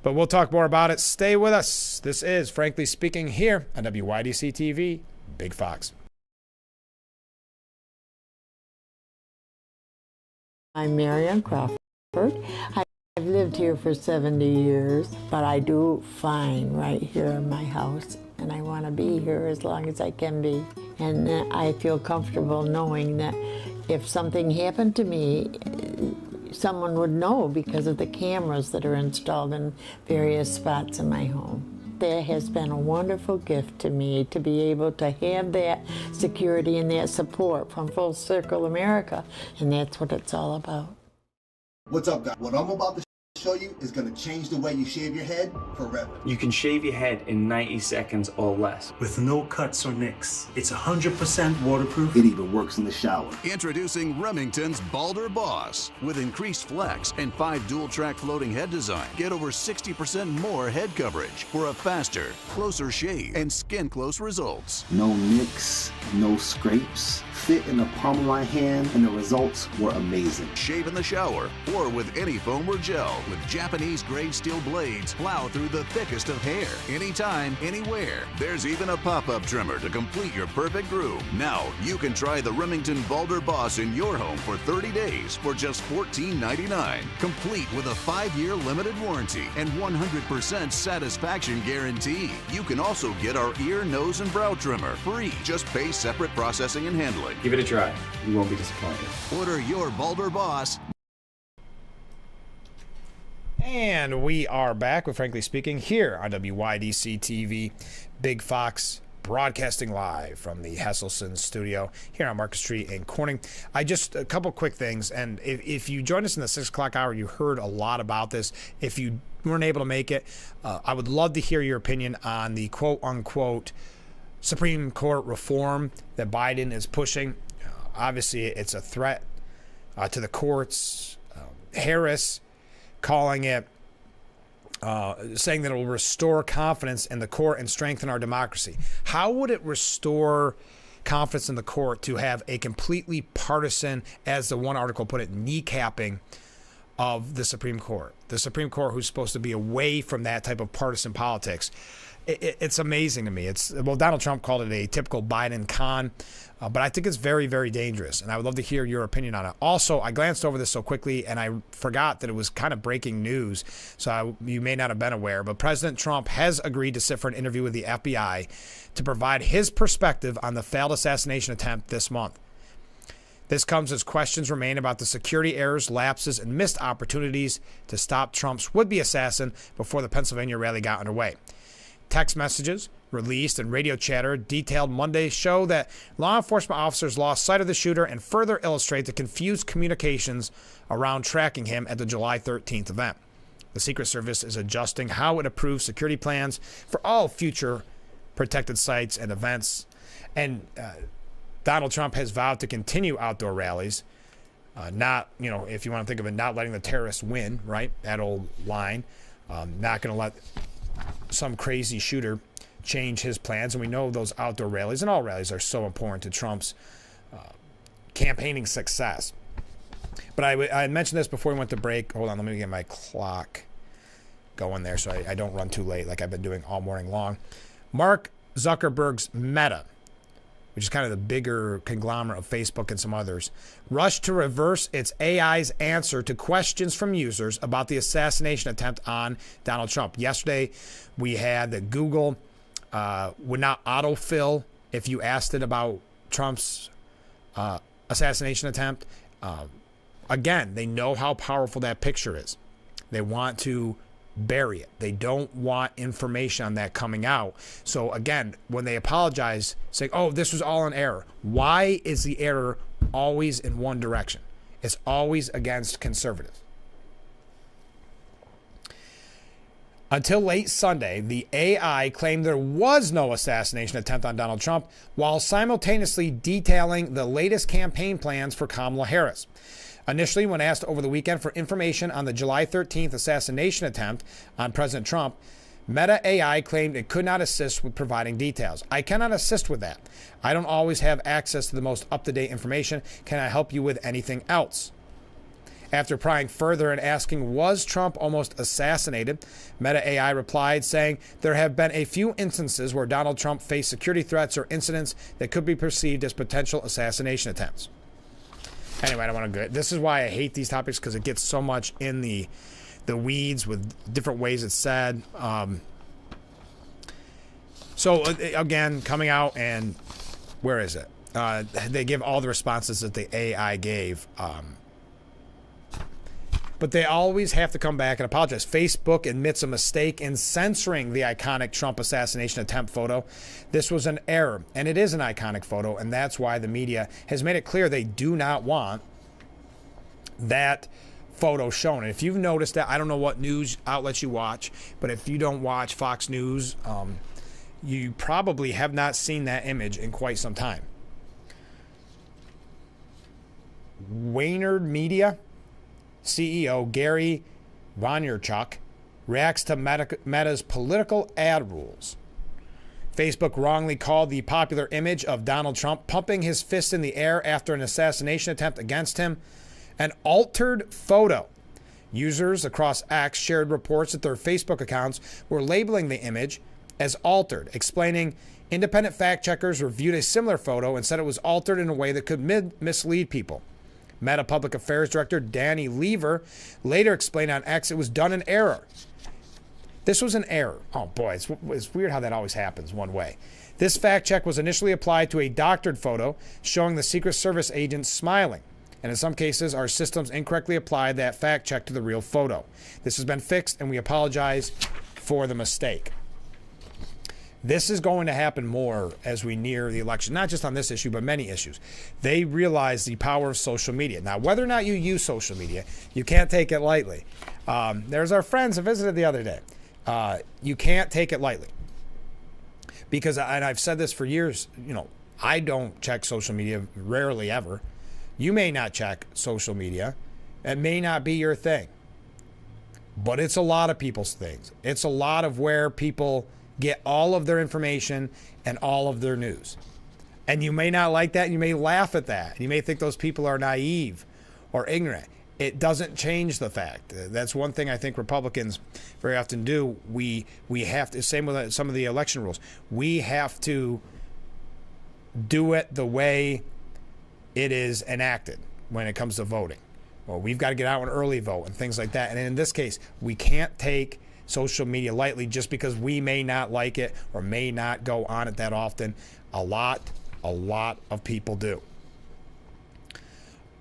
But we'll talk more about it. Stay with us. This is Frankly Speaking here on WYDC TV, Big Fox. I'm Marion Crawford. I've lived here for 70 years, but I do fine right here in my house, and I want to be here as long as I can be. And I feel comfortable knowing that if something happened to me, someone would know because of the cameras that are installed in various spots in my home. That has been a wonderful gift to me to be able to have that security and that support from Full Circle America, and that's what it's all about. What's up, guys? What I'm about to show you is going to change the way you shave your head forever. You can shave your head in 90 seconds or less. With no cuts or nicks. It's 100% waterproof. It even works in the shower. Introducing Remington's Balder Boss. With increased flex and 5 dual-track floating head design, get over 60% more head coverage for a faster, closer shave and skin-close results. No nicks, no scrapes. Fit in the palm of my hand, and the results were amazing. Shave in the shower or with any foam or gel. With Japanese-grade steel blades, plow through the thickest of hair. Anytime, anywhere. There's even a pop-up trimmer to complete your perfect groove. Now, you can try the Remington Balder Boss in your home for 30 days for just $14.99. Complete with a 5-year limited warranty and 100% satisfaction guarantee. You can also get our ear, nose, and brow trimmer free. Just pay separate processing and handling. Give it a try. You won't be disappointed. Order your Balder Boss. And we are back with Frankly Speaking here on WYDC TV, Big Fox, broadcasting live from the Hesselson studio here on Market Street in Corning. A couple quick things, and if you joined us in the 6 o'clock hour, you heard a lot about this. If you weren't able to make it, I would love to hear your opinion on the quote-unquote Supreme Court reform that Biden is pushing. Obviously, it's a threat to the courts. Harris calling it, saying that it will restore confidence in the court and strengthen our democracy. How would it restore confidence in the court to have a completely partisan, as the one article put it, kneecapping of the Supreme Court? The Supreme Court, who's supposed to be away from that type of partisan politics. it's amazing to me. Donald Trump called it a typical Biden con, but I think it's very, very dangerous, and I would love to hear your opinion on it. Also, I glanced over this so quickly, and I forgot that it was kind of breaking news, so you may not have been aware, but President Trump has agreed to sit for an interview with the FBI to provide his perspective on the failed assassination attempt this month. This comes as questions remain about the security errors, lapses, and missed opportunities to stop Trump's would-be assassin before the Pennsylvania rally got underway. Text messages released and radio chatter detailed Monday show that law enforcement officers lost sight of the shooter and further illustrate the confused communications around tracking him at the July 13th event. The Secret Service is adjusting how it approves security plans for all future protected sites and events. And Donald Trump has vowed to continue outdoor rallies, not, if you want to think of it, not letting the terrorists win, right? That old line. Not going to let some crazy shooter change his plans. And we know those outdoor rallies and all rallies are so important to Trump's campaigning success. But I mentioned this before we went to break. Hold on, let me get my clock going there so I don't run too late like I've been doing all morning long. Mark Zuckerberg's Meta, which is kind of the bigger conglomerate of Facebook and some others, rushed to reverse its AI's answer to questions from users about the assassination attempt on Donald Trump. Yesterday, we had that Google would not autofill if you asked it about Trump's assassination attempt. Again, they know how powerful that picture is. They want to bury it. They don't want information on that coming out. So again, when they apologize, saying, oh, this was all an error. Why is the error always in one direction? It's always against conservatives. Until late Sunday, the AI claimed there was no assassination attempt on Donald Trump, while simultaneously detailing the latest campaign plans for Kamala Harris. Initially, when asked over the weekend for information on the July 13th assassination attempt on President Trump, Meta AI claimed it could not assist with providing details. I cannot assist with that. I don't always have access to the most up-to-date information. Can I help you with anything else? After prying further and asking, was Trump almost assassinated? Meta AI replied, saying there have been a few instances where Donald Trump faced security threats or incidents that could be perceived as potential assassination attempts. Anyway, I don't want to go. This is why I hate these topics, because it gets so much in the weeds with different ways it's said. So again, coming out and where is it? They give all the responses that the AI gave. But they always have to come back and apologize. Facebook admits a mistake in censoring the iconic Trump assassination attempt photo. This was an error, and it is an iconic photo, and that's why the media has made it clear they do not want that photo shown. And if you've noticed that, I don't know what news outlets you watch, but if you don't watch Fox News, you probably have not seen that image in quite some time. Waynard Media CEO Gary Vaynerchuk reacts to Meta's political ad rules. Facebook wrongly called the popular image of Donald Trump pumping his fist in the air after an assassination attempt against him an altered photo. Users across X shared reports that their Facebook accounts were labeling the image as altered, explaining independent fact checkers reviewed a similar photo and said it was altered in a way that could mislead people. Meta Public Affairs Director Danny Lever later explained on X it was done in error. This was an error. Oh boy, it's weird how that always happens one way. This fact check was initially applied to a doctored photo showing the Secret Service agent smiling. And in some cases, our systems incorrectly applied that fact check to the real photo. This has been fixed, and we apologize for the mistake. This is going to happen more as we near the election, not just on this issue, but many issues. They realize the power of social media. Now, whether or not you use social media, you can't take it lightly. There's our friends who visited the other day. You can't take it lightly. Because, and I've said this for years, I don't check social media, rarely ever. You may not check social media. It may not be your thing. But it's a lot of people's things. It's a lot of where people get all of their information and all of their news. And you may not like that. You may laugh at that. You may think those people are naive or ignorant. it doesn't change the fact. That's one thing I think Republicans very often do. We have to, same with some of the election rules, we have to do it the way it is enacted when it comes to voting. Well, we've got to get out and early vote and things like that. And in this case, we can't take social media lightly just because we may not like it or may not go on it that often. A lot of people do.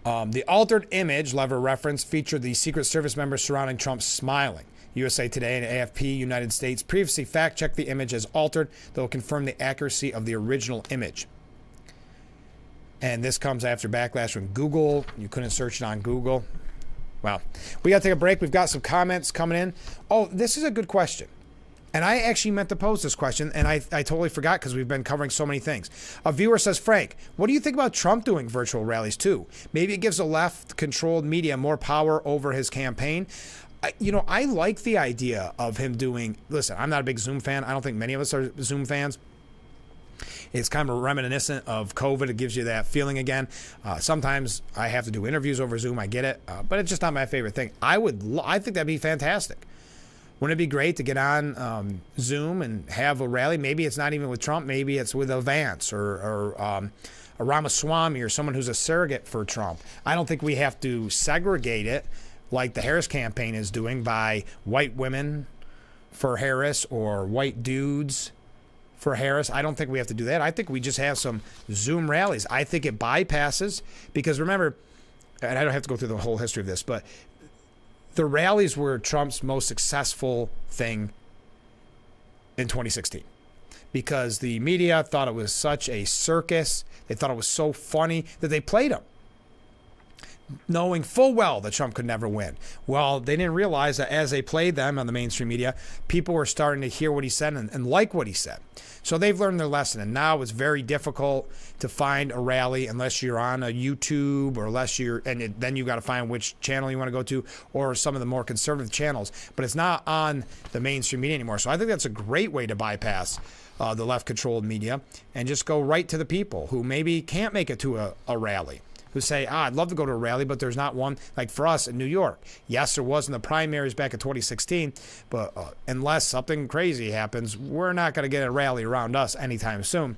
The altered image Lever referenced featured the Secret Service members surrounding Trump smiling. USA Today and AFP United States previously fact-checked the image as altered, though it confirmed the accuracy of the original image. And this comes after backlash from Google. You couldn't search it on Google. Well, we got to take a break. We've got some comments coming in. Oh, this is a good question. And I actually meant to pose this question, and I totally forgot because we've been covering so many things. A viewer says, Frank, what do you think about Trump doing virtual rallies too? Maybe it gives the left-controlled media more power over his campaign. I like the idea of him doing, listen, I'm not a big Zoom fan. I don't think many of us are Zoom fans. It's kind of reminiscent of COVID. It gives you that feeling again. Sometimes I have to do interviews over Zoom. I get it. But it's just not my favorite thing. I think that'd be fantastic. Wouldn't it be great to get on Zoom and have a rally? Maybe it's not even with Trump. Maybe it's with a Vance or a Ramaswamy or someone who's a surrogate for Trump. I don't think we have to segregate it like the Harris campaign is doing by white women for Harris or white dudes for Harris. I don't think we have to do that. I think we just have some Zoom rallies. I think it bypasses, because remember, and I don't have to go through the whole history of this, but the rallies were Trump's most successful thing in 2016 because the media thought it was such a circus. They thought it was so funny that they played him, knowing full well that Trump could never win. Well, they didn't realize that as they played them on the mainstream media, people were starting to hear what he said and like what he said. So they've learned their lesson, and now it's very difficult to find a rally unless you're on a YouTube or then you got to find which channel you want to go to or some of the more conservative channels. But it's not on the mainstream media anymore. So I think that's a great way to bypass the left-controlled media and just go right to the people who maybe can't make it to a rally, who say, I'd love to go to a rally, but there's not one. Like for us in New York, yes, there was in the primaries back in 2016, but unless something crazy happens, we're not going to get a rally around us anytime soon.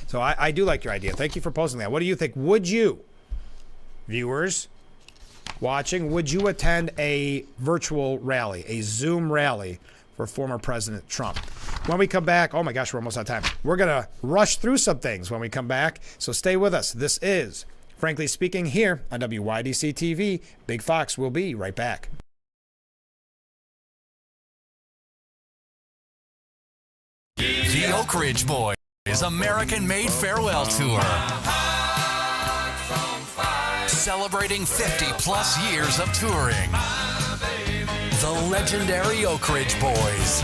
So I do like your idea. Thank you for posting that. What do you think? Would you, viewers watching, would you attend a virtual rally, a Zoom rally for former President Trump? When we come back, oh my gosh, we're almost out of time. We're going to rush through some things when we come back, so stay with us. This is Frankly Speaking here on WYDC TV. Big Fox will be right back. The Oak Ridge Boys American-made farewell tour. Celebrating 50-plus years of touring. The legendary Oak Ridge Boys.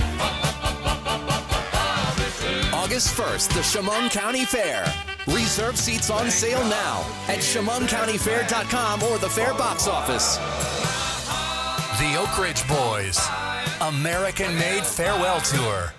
August 1st, the Chemung County Fair. Reserve seats on sale now at ChemungCountyFair.com or the Fair box office. The Oak Ridge Boys, American-made farewell tour.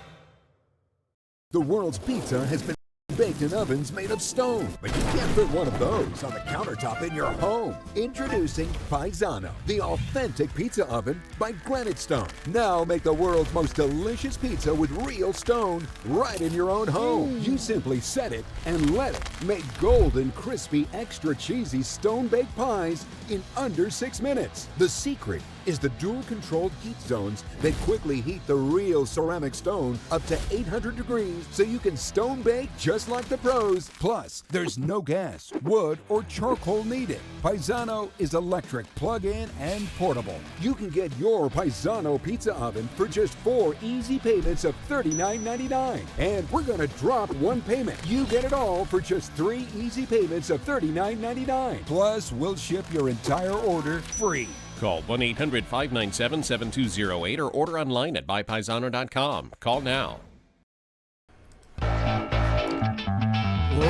The world's pizza has been baked in ovens made of stone, but you can't put one of those on the countertop in your home. Introducing Paisano, the authentic pizza oven by Granite Stone. Now make the world's most delicious pizza with real stone right in your own home. You simply set it and let it make golden, crispy, extra cheesy stone-baked pies in under 6 minutes. The secret is the dual-controlled heat zones that quickly heat the real ceramic stone up to 800 degrees so you can stone bake just like the pros. Plus, there's no gas, wood, or charcoal needed. Paisano is electric, plug-in, and portable. You can get your Paisano pizza oven for just 4 easy payments of $39.99. And we're going to drop one payment. You get it all for just 3 easy payments of $39.99. Plus, we'll ship your entire order free. Call 1-800-597-7208 or order online at buypaisano.com. Call now.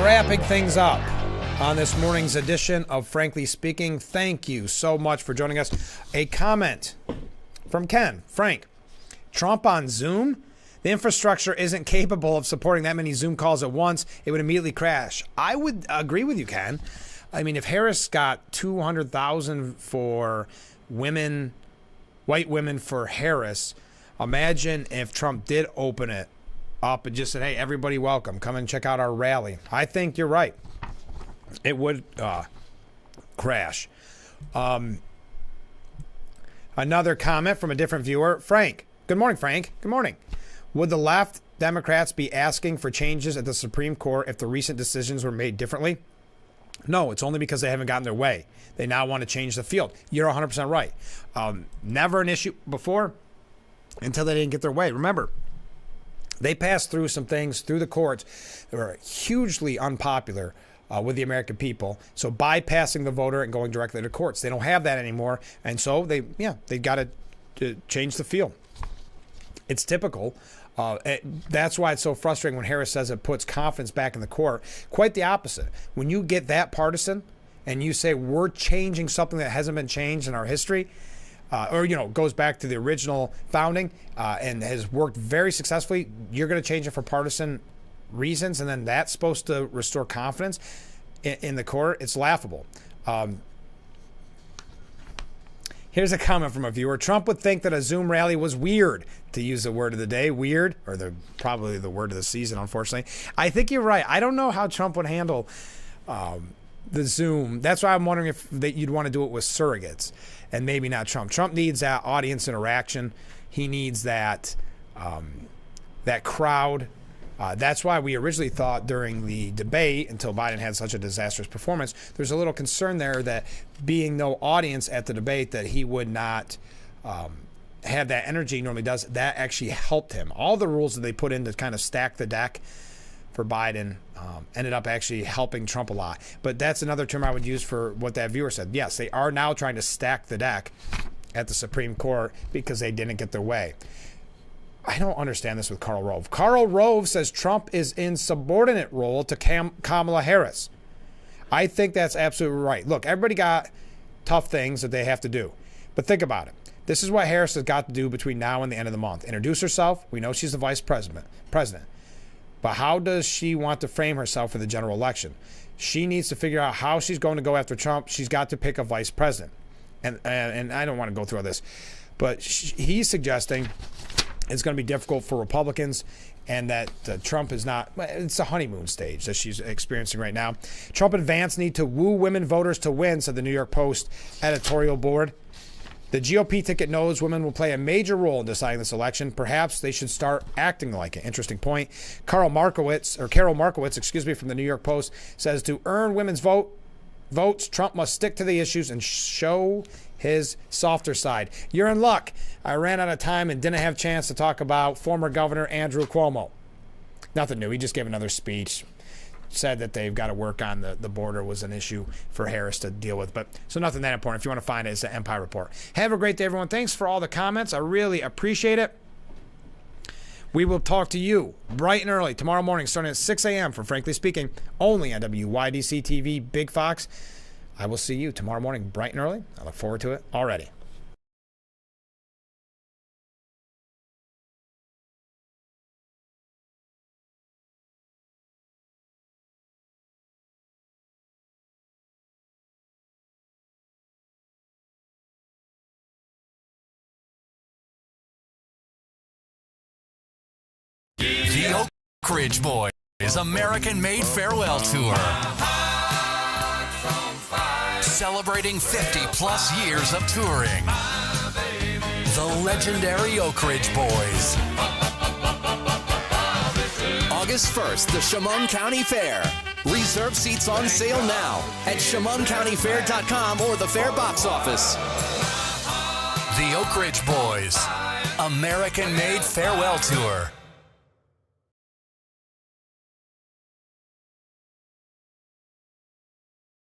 Wrapping things up on this morning's edition of Frankly Speaking. Thank you so much for joining us. A comment from Ken. Frank, Trump on Zoom? The infrastructure isn't capable of supporting that many Zoom calls at once. It would immediately crash. I would agree with you, Ken. I mean, if Harris got $200,000 for women, white women for Harris, imagine if Trump did open it up and just said, hey, everybody welcome. Come and check out our rally. I think you're right. It would crash. Another comment from a different viewer. Frank. Good morning, Frank. Good morning. Would the left Democrats be asking for changes at the Supreme Court if the recent decisions were made differently? No, it's only because they haven't gotten their way. They now want to change the field. You're 100% right. Never an issue before until they didn't get their way. Remember, they passed through some things through the courts that were hugely unpopular with the American people. So bypassing the voter and going directly to courts. They don't have that anymore. And so they got to change the field. It's typical. That's why it's so frustrating when Harris says it puts confidence back in the court. Quite the opposite. When you get that partisan and you say we're changing something that hasn't been changed in our history, or goes back to the original founding and has worked very successfully, you're going to change it for partisan reasons, and then that's supposed to restore confidence in the court. It's laughable. Here's a comment from a viewer. Trump would think that a Zoom rally was weird, to use the word of the day. Weird, or probably the word of the season, unfortunately. I think you're right. I don't know how Trump would handle the Zoom. That's why I'm wondering if you'd want to do it with surrogates and maybe not Trump. Trump needs that audience interaction. He needs that crowd. That's why we originally thought during the debate, until Biden had such a disastrous performance, there's a little concern there that being no audience at the debate, that he would not have that energy he normally does. That actually helped him. All the rules that they put in to kind of stack the deck for Biden ended up actually helping Trump a lot. But that's another term I would use for what that viewer said. Yes, they are now trying to stack the deck at the Supreme Court because they didn't get their way. I don't understand this with Karl Rove. Karl Rove says Trump is in subordinate role to Kamala Harris. I think that's absolutely right. Look, everybody got tough things that they have to do. But think about it. This is what Harris has got to do between now and the end of the month. Introduce herself. We know she's the vice president. But how does she want to frame herself for the general election? She needs to figure out how she's going to go after Trump. She's got to pick a vice president. And I don't want to go through all this. But he's suggesting it's going to be difficult for Republicans, and that Trump is not, it's a honeymoon stage that she's experiencing right now. Trump and Vance need to woo women voters to win, said the New York Post editorial board. The GOP ticket knows women will play a major role in deciding this election. Perhaps they should start acting like it. Interesting point. Carol Markowitz, from the New York Post, says to earn women's votes, Trump must stick to the issues and show his softer side. You're in luck. I ran out of time and didn't have a chance to talk about former Governor Andrew Cuomo. Nothing new. He just gave another speech. Said that they've got to work on the border was an issue for Harris to deal with. So nothing that important. If you want to find it, it's the Empire Report. Have a great day, everyone. Thanks for all the comments. I really appreciate it. We will talk to you bright and early tomorrow morning, starting at 6 a.m. for Frankly Speaking, only on WYDC TV, Big Fox. I will see you tomorrow morning, bright and early. I look forward to it already. The Oak Ridge Boys American-made farewell tour. Celebrating 50-plus years of touring. The legendary Oak Ridge Boys. August 1st, the Chemung County Fair. Reserve seats on sale now at ChemungCountyFair.com or the Fair box office. The Oak Ridge Boys American-made farewell tour.